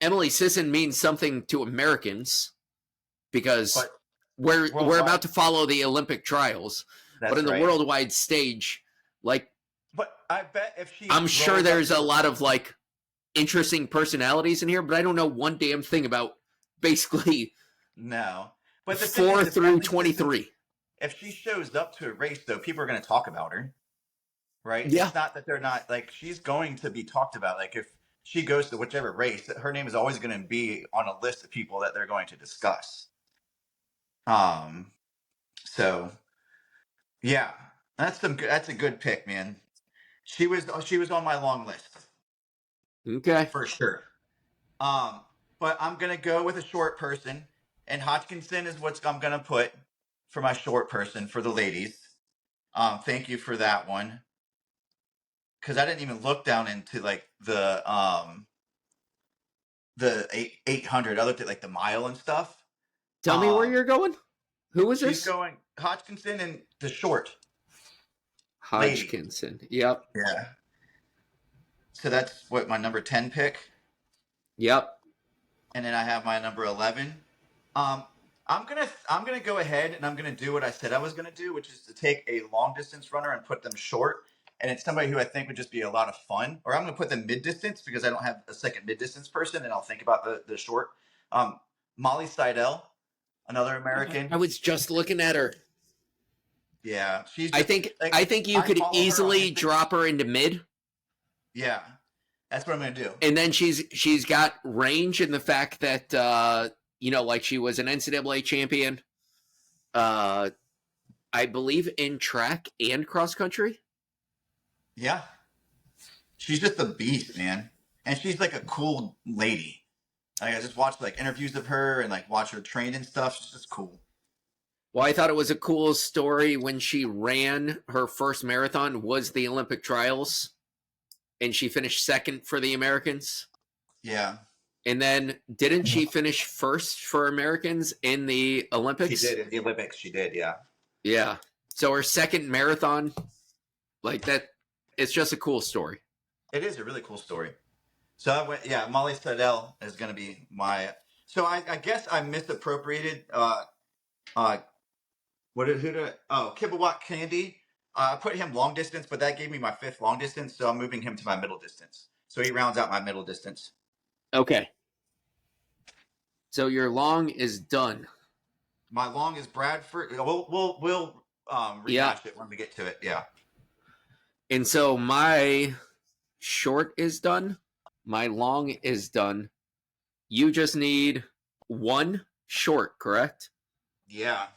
Emily Sisson means something to Americans because But we're worldwide, about to follow the Olympic trials, but in the right. worldwide stage, like But I bet if she, I'm sure there's a to, lot of like interesting personalities in here, but I don't know one damn thing about basically no. But the thing 4 is, through 23. If she shows up to a race, though, people are going to talk about her, right? Yeah. It's not that they're not like she's going to be talked about. Like if she goes to whichever race, her name is always going to be on a list of people that they're going to discuss. So yeah, that's a good pick, man. She was on my long list. Okay. For sure. But I'm gonna go with a short person, and Hodgkinson is what I'm gonna put for my short person for the ladies. Thank you for that one. Because I didn't even look down into like the 800. I looked at like the mile and stuff. Tell me where you're going. Who was She's this? going Hodgkinson and the short Hodgkinson. Lady. Yep. Yeah. So that's what my number 10 pick. Yep. And then I have my number 11. I'm gonna go ahead and I'm gonna do what I said I was gonna do, which is to take a long distance runner and put them short. And it's somebody who I think would just be a lot of fun. Or I'm gonna put them mid distance because I don't have a second mid distance person, and I'll think about the short. Molly Seidel, another American. I was just looking at her. Yeah, she's. I think you could easily drop her into mid. Yeah, that's what I'm gonna do. And then she's got range in the fact that like she was an NCAA champion. I believe in track and cross country. Yeah, she's just a beast, man, and she's like a cool lady. Like, I just watched like interviews of her and like watch her train and stuff. She's just cool. Well, I thought it was a cool story when she ran her first marathon was the Olympic trials, and she finished second for the Americans. Yeah. And then didn't she finish first for Americans in the Olympics? She did in the Olympics. She did, yeah. Yeah. So her second marathon, like that, it's just a cool story. It is a really cool story. So I went, yeah, Molly Seidel is going to be my. So I guess I misappropriated. Kibawat Candy. I put him long distance, but that gave me my fifth long distance, so I'm moving him to my middle distance. So he rounds out my middle distance. Okay. So your long is done. My long is Bradford. We'll rehash it when we get to it. Yeah. And so my short is done. My long is done. You just need one short, correct? Yeah.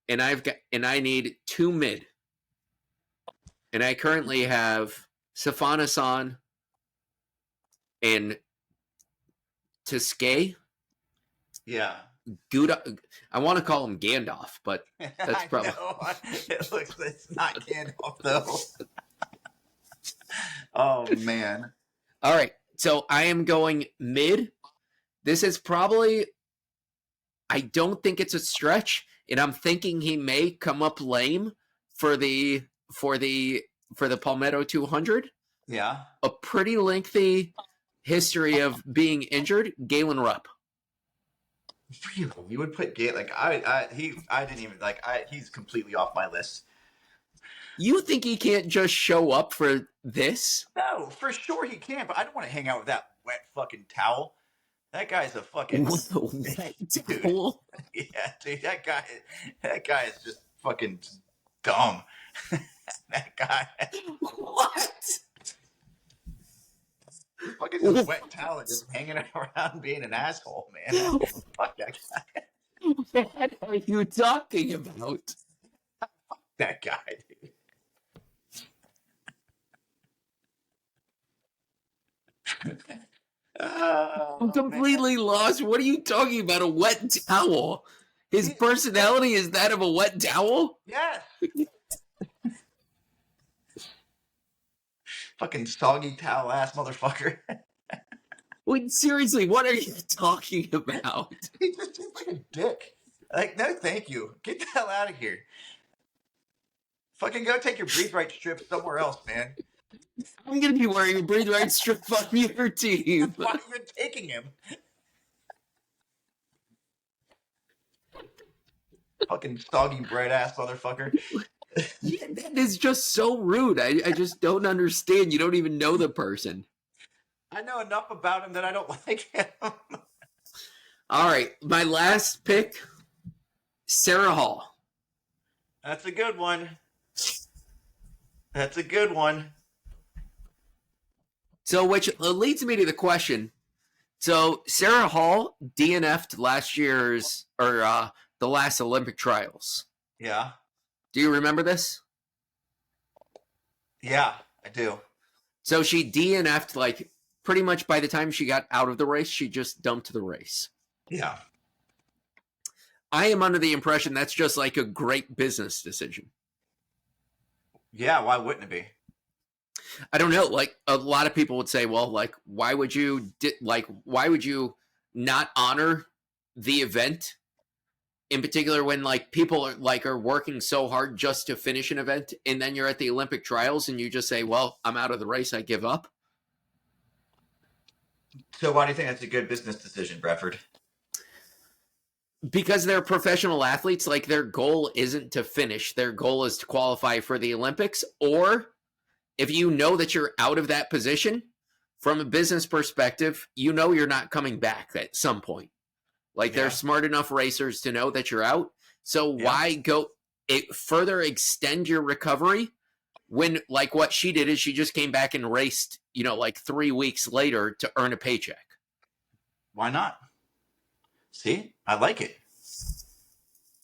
And I need 2 mid. And I currently have Safana-san and Tuskay. Yeah. Gouda. I want to call him Gandalf, but that's probably. It's not Gandalf though. Oh man. All right. So I am going mid. This is probably. I don't think it's a stretch, and I'm thinking he may come up lame for the Palmetto 200. Yeah. A pretty lengthy history of being injured. Galen Rupp. Really? You would put Galen I didn't even he's completely off my list. You think he can't just show up for this? No, for sure he can, but I don't want to hang out with that wet fucking towel. That guy's a fucking wet towel. Yeah, dude, that guy is just fucking dumb. That guy. What? Fucking just wet towel and just hanging around being an asshole, man. Fuck that guy. What are you talking about? That guy, dude. I'm completely lost. What are you talking about? A wet towel? His personality is that of a wet towel? Yes. Fucking soggy towel ass motherfucker. Wait, seriously, what are you talking about? He just seems like a dick. Like, no, thank you. Get the hell out of here. Fucking go take your breathe right strip somewhere else, man. I'm gonna be wearing a breathe right strip on your team. That's why you're taking him. Fucking soggy bread ass motherfucker. Yeah, that is just so rude. I just don't understand. You don't even know the person. I know enough about him that I don't like him. All right, my last pick, Sarah Hall. That's a good one. That's a good one. So, which leads me to the question. So, Sarah Hall DNF'd last year's, or the last Olympic trials. Yeah. Do you remember this? Yeah, I do. So, she DNF'd, like, pretty much by the time she got out of the race, she just dumped the race. Yeah. I am under the impression that's just like a great business decision. Yeah, why wouldn't it be? I don't know. Like a lot of people would say, well, like why would you not honor the event? In particular, when like people are working so hard just to finish an event, and then you're at the Olympic trials and you just say, well, I'm out of the race, I give up. So why do you think that's a good business decision, Bradford? Because they're professional athletes, like their goal isn't to finish. Their goal is to qualify for the Olympics. Or if you know that you're out of that position, from a business perspective, you know you're not coming back at some point. Like they're smart enough racers to know that you're out. So why go further extend your recovery when like what she did is she just came back and raced, like 3 weeks later to earn a paycheck. Why not? See, I like it.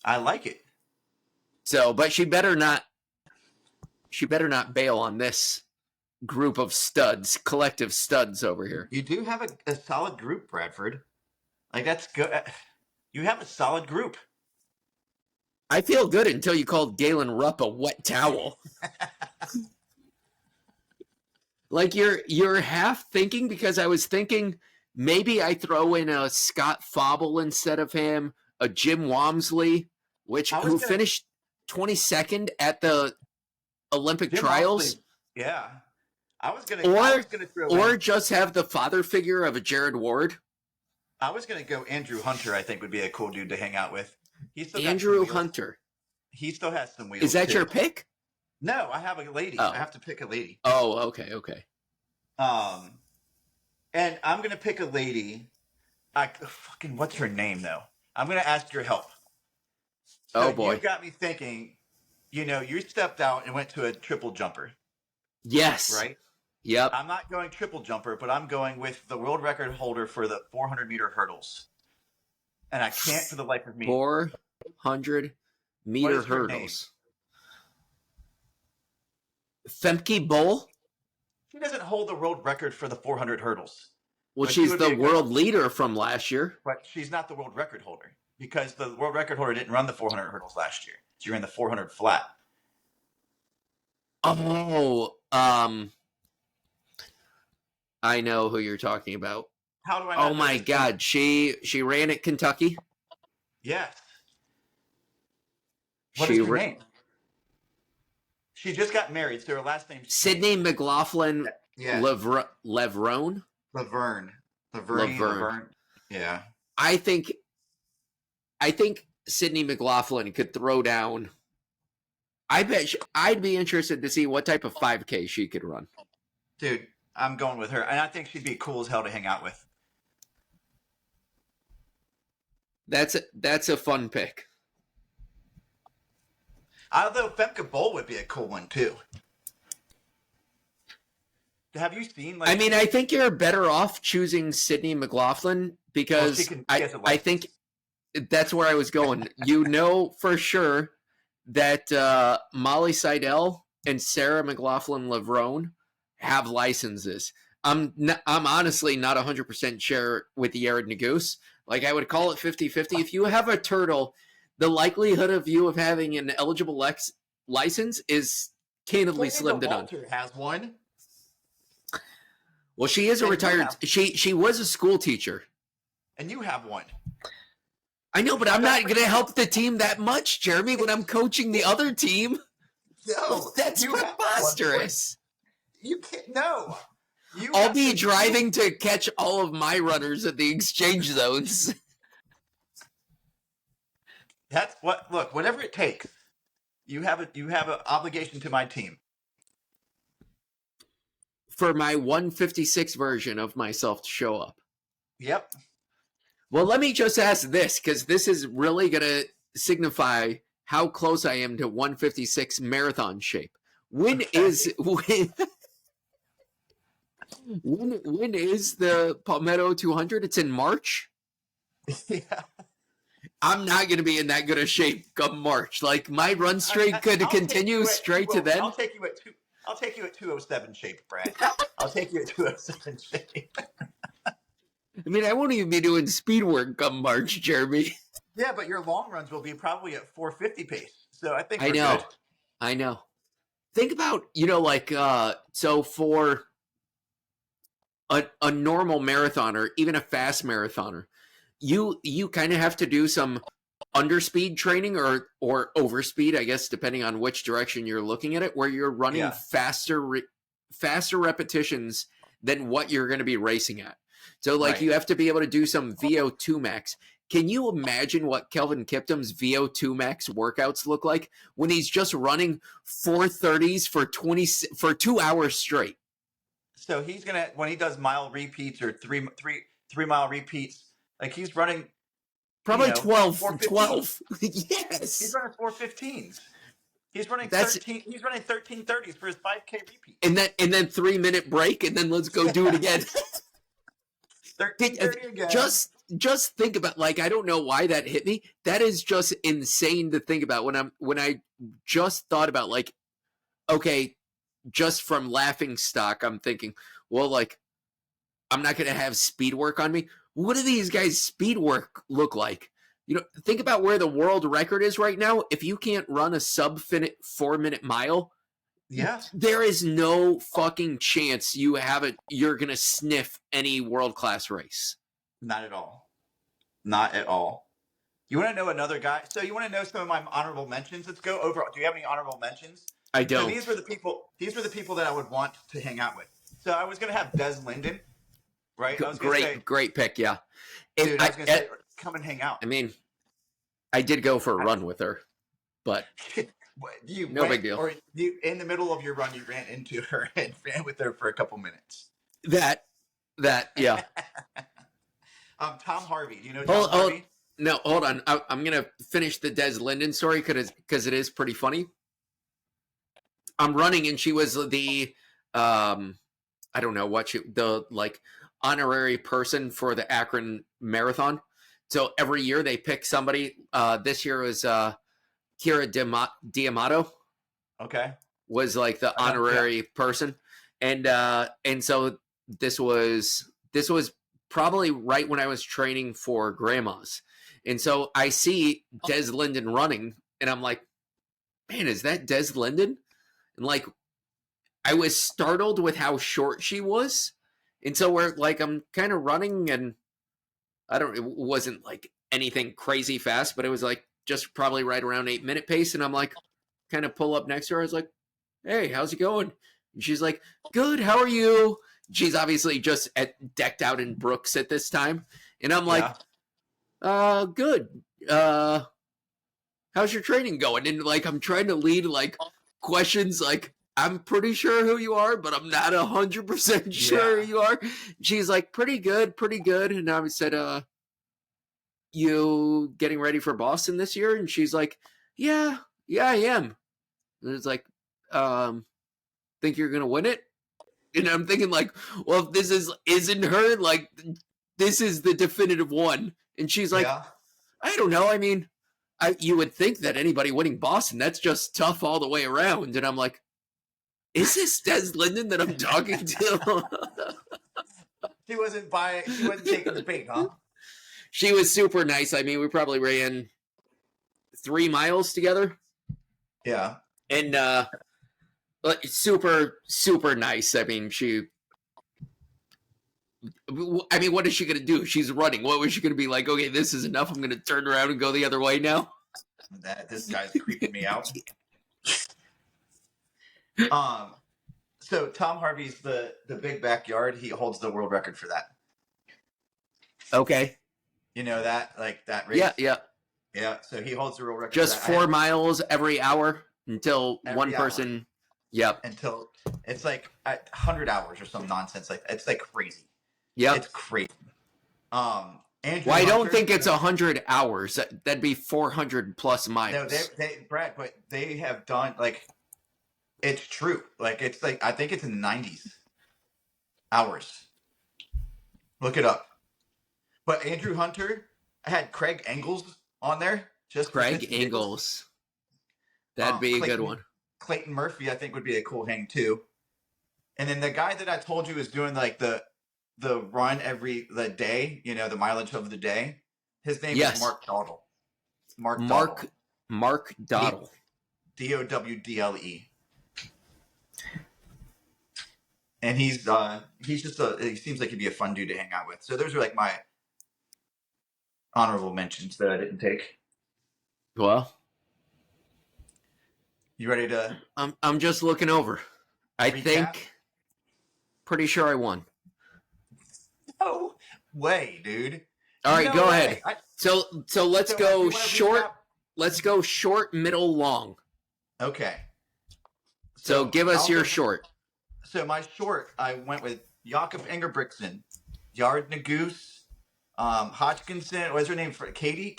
I like it. So, but she better not bail on this group of studs, collective studs over here. You do have a solid group, Bradford. Like, that's good. You have a solid group. I feel good until you called Galen Rupp a wet towel. Like you're half thinking, because I was thinking maybe I throw in a Scott Fauble instead of him, a Jim Walmsley, who finished 22nd at the Olympic trials. Yeah. I was gonna throw just have the father figure of a Jared Ward. I was gonna go Andrew Hunter. I think would be a cool dude to hang out with. Andrew Hunter. He still has some wheels. Is that your pick? No, I have a lady. Oh. I have to pick a lady. Oh, okay. And I'm gonna pick a lady. What's her name though? I'm gonna ask your help. So oh boy, you got me thinking. You stepped out and went to a triple jumper. Yes. Right. Yep. I'm not going triple jumper, but I'm going with the world record holder for the 400-meter hurdles. And I can't for the life of me. 400-meter hurdles. Femke Bol? She doesn't hold the world record for the 400 hurdles. Well, she's the world leader from last year. But she's not the world record holder, because the world record holder didn't run the 400 hurdles last year. She ran the 400 flat. Oh, I know who you're talking about. How do I not Oh my God, she ran at Kentucky? Yes. What is her name? She just got married, so her last name's Sydney McLaughlin Levrone? Laverne. Yeah. I think Sydney McLaughlin could throw down. I bet I'd be interested to see what type of 5K she could run. Dude, I'm going with her, and I think she'd be cool as hell to hang out with. That's a fun pick. Although Femke Bol would be a cool one too. Have you seen? I mean, I think you're better off choosing Sydney McLaughlin because I think that's where I was going. For sure that Molly Seidel and Sarah McLaughlin Levrone have licenses. I'm honestly not 100% sure with the Yared Nagoose. Like, I would call it 50-50. If you have a turtle, the likelihood of you of having an eligible license is candidly slim to none. Walter has one. Well, she is a retired. She was a school teacher. And you have one. I know, but I'm not going to help the team that much, Jeremy, when I'm coaching the other team. No, that's preposterous. You can't. No. I'll be driving to catch all of my runners at the exchange zones. That's what. Look, whatever it takes. You have an obligation to my team. For my 156 version of myself to show up. Yep. Well, let me just ask this, because this is really going to signify how close I am to 156 marathon shape. When is the Palmetto 200? It's in March. Yeah. I'm not going to be in that good a shape come March. Like, my run streak could continue straight to then. I'll take you at 207 shape, Brad. I'll take you at 207 shape. I mean, I won't even be doing speed work come March, Jeremy. Yeah, but your long runs will be probably at 450 pace. So I think we're good. I know. Think about, so for a normal marathoner, even a fast marathoner, you kind of have to do some underspeed training or overspeed, I guess, depending on which direction you're looking at it, where you're running faster repetitions than what you're going to be racing at. So, you have to be able to do some VO2 max. Can you imagine what Kelvin Kiptum's VO2 max workouts look like when he's just running 430s for 2 hours straight? So he's gonna, when he does mile repeats or three mile repeats, like he's running probably 12. Yes, he's running 415s. He's running 13. He's running 1330s for his 5K repeat. And then 3-minute break, and then let's go do it again. 1330 again. Just think about, I don't know why that hit me. That is just insane to think about when I just thought about, okay, just from laughing stock, I'm thinking, well, I'm not going to have speed work on me. What do these guys' speed work look like? Think about where the world record is right now. If you can't run a sub-minute 4-minute mile, there is no fucking chance you're going to sniff any world-class race. Not at all. Not at all. You want to know another guy? So you want to know some of my honorable mentions? Let's go over. Do you have any honorable mentions? I don't. So these were the people that I would want to hang out with. So I was going to have Des Linden, right? Great pick, yeah. Dude, I was going to say, come and hang out. I mean, I did go for a run with her, but no big deal. Or you, in the middle of your run, you ran into her and ran with her for a couple minutes. That, yeah. Tom Harvey. Do you know Tom Harvey? No, hold on. I'm going to finish the Des Linden story because it is pretty funny. I'm running, and she was the, I don't know what honorary person for the Akron Marathon. So every year they pick somebody. This year was Kira Diamato. Okay. Was the honorary person, and so this was probably right when I was training for grandmas, and so I see Des Linden running, and I'm like, man, is that Des Linden? And I was startled with how short she was, and so we're I'm kind of running, and it wasn't anything crazy fast, but it was just probably right around 8-minute pace, and I'm kind of pull up next to her. I was like, hey, how's it going? And she's like, good, how are you? She's obviously just decked out in Brooks at this time, and I'm like, good. How's your training going? And I'm trying to lead questions I'm pretty sure who you are, but I'm not 100% sure who you are. She's like, pretty good. And I said, you getting ready for Boston this year? And she's like, yeah, I am. And it's like, think you're going to win it? And I'm thinking well, if this isn't her, this is the definitive one. And she's like, I don't know. I mean, you would think that anybody winning Boston, that's just tough all the way around. And I'm like, is this Des Linden that I'm talking to? She wasn't taking the bait, huh? She was super nice. I mean, we probably ran 3 miles together. Yeah. And super, super nice. I mean, she I mean, what is she going to do? She's running. What was she going to be like? Okay, this is enough. I'm going to turn around and go the other way now. This guy's creeping me out. So Tom Harvey's the big backyard. He holds the world record for that. Okay. You know that, like that race? Yeah. So he holds the world record. Just for 4 miles every hour until every one hour. person. Yep. Until it's like 100 hours or some nonsense like that. It's like crazy. Yep. It's crazy. Andrew I don't think it's 100 hours. That'd be 400 plus miles. No, Brad, but they have done like it's true. Like it's like I think it's in the 90s hours. Look it up. But Andrew Hunter, I had Craig Engels on there. Just Craig Engels. That'd be a good one. Clayton Murphy, I think, would be a cool hang too. And then the guy that I told you is doing like the run the day, you know, the mileage of the day. His name is Mark Dowdle. Mark Dowdle. Dowdle. And he seems like he'd be a fun dude to hang out with. So those are like my honorable mentions that I didn't take. Well, you ready to? I'm just looking over. I think. Pretty sure I won. No way, dude. All right, go ahead. So let's go short. Let's go short, middle, long. Okay. So give us your short. So my short, I went with Jakob Ingebrigtsen, Yard Nagoose, Hodgkinson. What's her name? Katie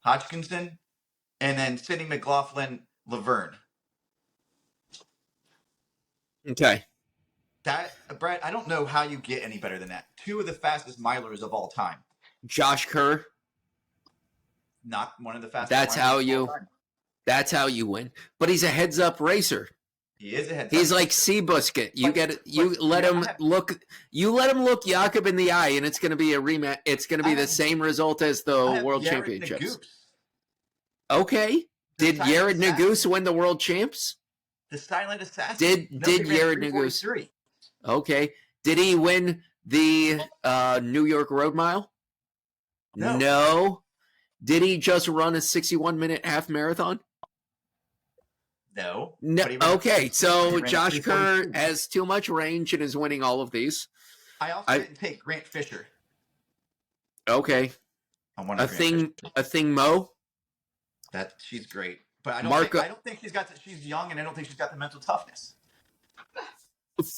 Hodgkinson, and then Sydney McLaughlin Laverne. Okay. That, Brad, I don't know how you get any better than that. 2 of the fastest milers of all time. Josh Kerr. Not one of the fastest. That's how you win. But he's a heads-up racer. He is a heads-up. He's like Seabusket. You let him look Jakob in the eye, and it's going to be a rematch. It's going to be the same result as the World Championships. Okay. Did Yared Nagoose win the World Champs? The Silent Assassin. Did Yared Nagoose? Okay. Did he win the New York Road Mile? No. Did he just run a 61-minute half marathon? No. Okay, so Josh Kerr has too much range and is winning all of these. I also didn't take Grant Fisher. Okay. A thing Mo. That she's great, but I don't think she's got. She's young, and I don't think she's got the mental toughness.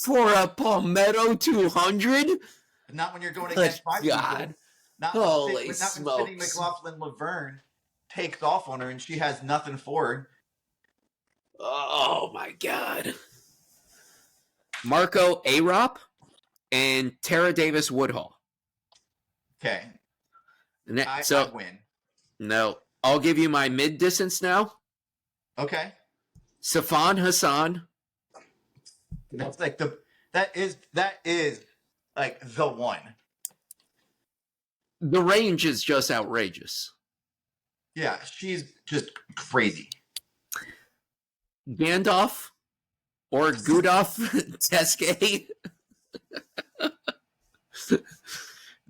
For a Palmetto 200? Not when you're going against 5 people. Holy smokes. Not when Sydney McLaughlin Laverne takes off on her and she has nothing for her. Oh, my God. Marco Arop and Tara Davis Woodhull. Okay. I win. No. I'll give you my mid-distance now. Okay. Safan Hassan. That's like that is like the one. The range is just outrageous. Yeah, she's just crazy. Gandalf or Gudolf Teske.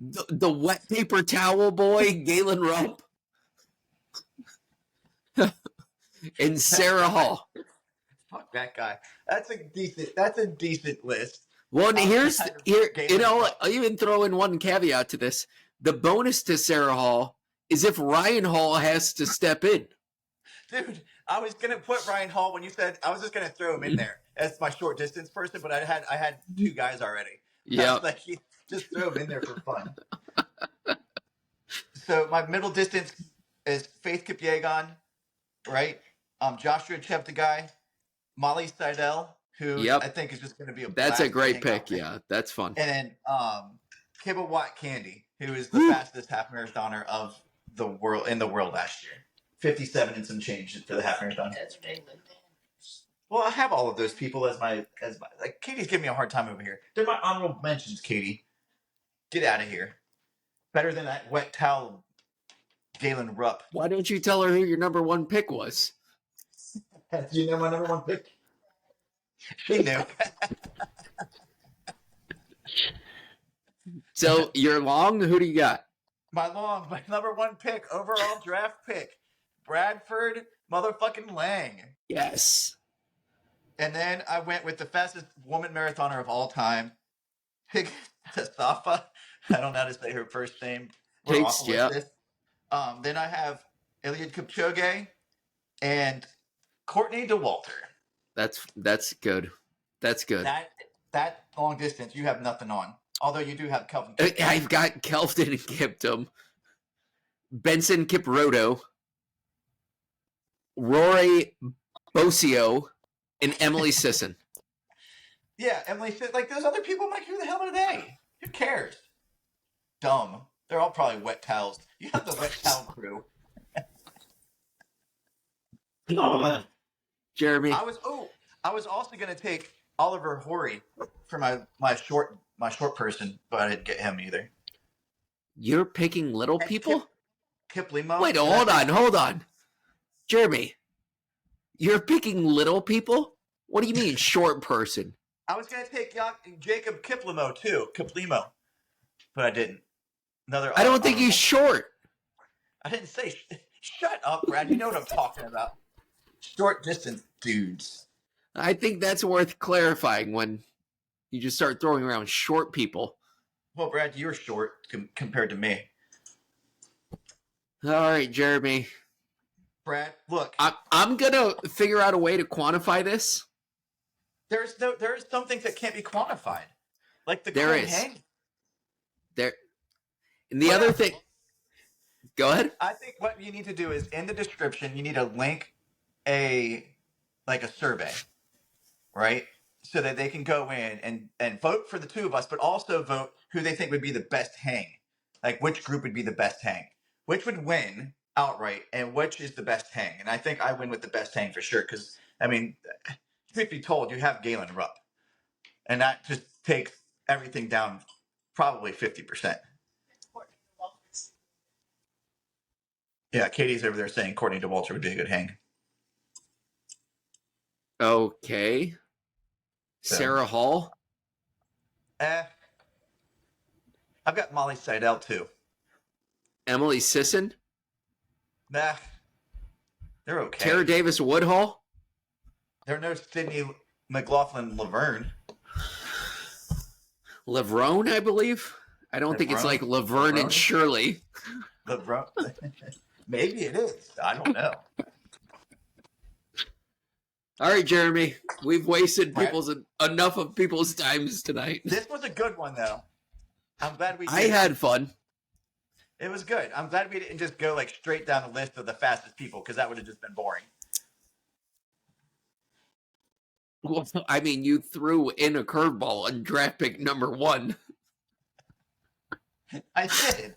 the wet paper towel boy, Galen Rupp. And Sarah Hall. Fuck that guy. That's a decent list. Well, here, I'll even throw in one caveat to this. The bonus to Sarah Hall is if Ryan Hall has to step in. Dude, I was gonna put Ryan Hall when you said I was just gonna throw him in there as my short distance person, but I had 2 guys already. Yeah, like just throw him in there for fun. So my middle distance is Faith Kipyegon, right? Joshua Cheptegei, Molly Seidel, who I think is just going to be That's a great pick. Yeah, that's fun. And then Kibba Watt Candy, who is the fastest half marathoner of the world last year. 57 and some change for the half marathon. That's big. Well, I have all of those people as my like Katie's giving me a hard time over here. They're my honorable mentions, Katie. Get out of here. Better than that wet towel Galen Rupp. Why don't you tell her who your number 1 pick was? Do you know my number 1 pick? She knew. So you're long. Who do you got? My number one pick, overall draft pick, Bradford motherfucking Lang. Yes. And then I went with the fastest woman marathoner of all time, Pig Safa. I don't know how to say her first name. We're Takes, awful with yeah. this. Then I have Eliud Kipchoge and Courtney DeWalter. That's good. That's good. That long distance, you have nothing on. Although you do have Kelvin. I've got Kelvin and Kiptum, Benson Kipruto, Rory Bosio, and Emily Sisson. Yeah, Emily said, like, those other people, I'm like, who the hell are they? Who cares? Dumb. They're all probably wet towels. You have the wet towel crew. Jeremy. I was also gonna take Oliver Horry for my short person, but I didn't get him either. You're picking little And people? Kip Limo. Wait, hold on. Jeremy, you're picking little people? What do you mean, short person? I was gonna take Jacob Kiplimo too, Kiplimo, but I didn't. I don't think he's short. I didn't say. Shut up, Brad. You know what I'm talking about. Short distance dudes. I think that's worth clarifying when you just start throwing around short people. Well, Brad, you're short compared to me. All right, Jeremy. Brad, look. I'm gonna figure out a way to quantify this. There's some things that can't be quantified, like the there cold is hang. There, and the other thing. Go ahead. I think what you need to do is in the description you need to link a survey, right? So that they can go in and vote for the two of us, but also vote who they think would be the best hang. Like which group would be the best hang, which would win outright, and which is the best hang. And I think I win with the best hang for sure, because I mean, truth be told, you have Galen Rupp, and that just takes everything down probably 50%. Yeah, Katie's over there saying Courtney DeWalter would be a good hang. Okay. So. Sarah Hall? I've got Molly Seidel too. Emily Sisson? Nah. They're okay. Tara Davis Woodhull? They're no Sydney McLaughlin Laverne. Lavrone, I believe. I don't think it's like Laverne and Shirley. Lavrone. Maybe it is. I don't know. All right, Jeremy. We've wasted enough of people's times tonight. This was a good one, though. I'm glad we did. I had fun. It was good. I'm glad we didn't just go like straight down the list of the fastest people, because that would have just been boring. Well, I mean, you threw in a curveball on draft pick number 1. I did.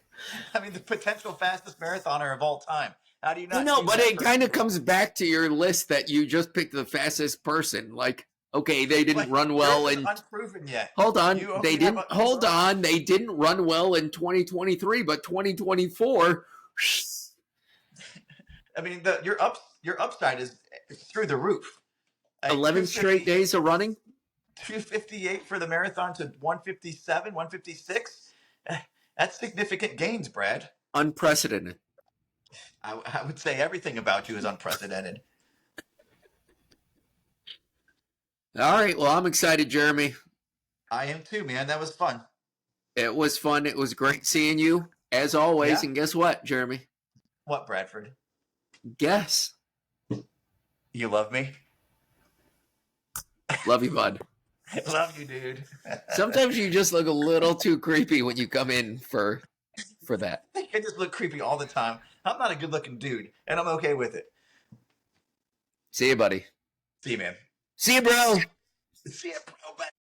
I mean, the potential fastest marathoner of all time. How do you not? No, but it kind of comes back to your list that you just picked the fastest person. Like, okay, they didn't run well in. Unproven yet. Hold on, they didn't. Hold on, they didn't run well in 2023, but 2024. I mean, your upside is through the roof. 11 straight days of running. 258 for the marathon to 157, 156. That's significant gains, Brad. Unprecedented. I would say everything about you is unprecedented. All right. Well, I'm excited, Jeremy. I am too, man. That was fun. It was fun. It was great seeing you, as always. Yeah. And guess what, Jeremy? What, Bradford? Guess. You love me? Love you, bud. Love you, dude. Sometimes you just look a little too creepy when you come in for that. I just look creepy all the time. I'm not a good-looking dude, and I'm okay with it. See you, buddy. See you, man. See you, bro. See you, bro.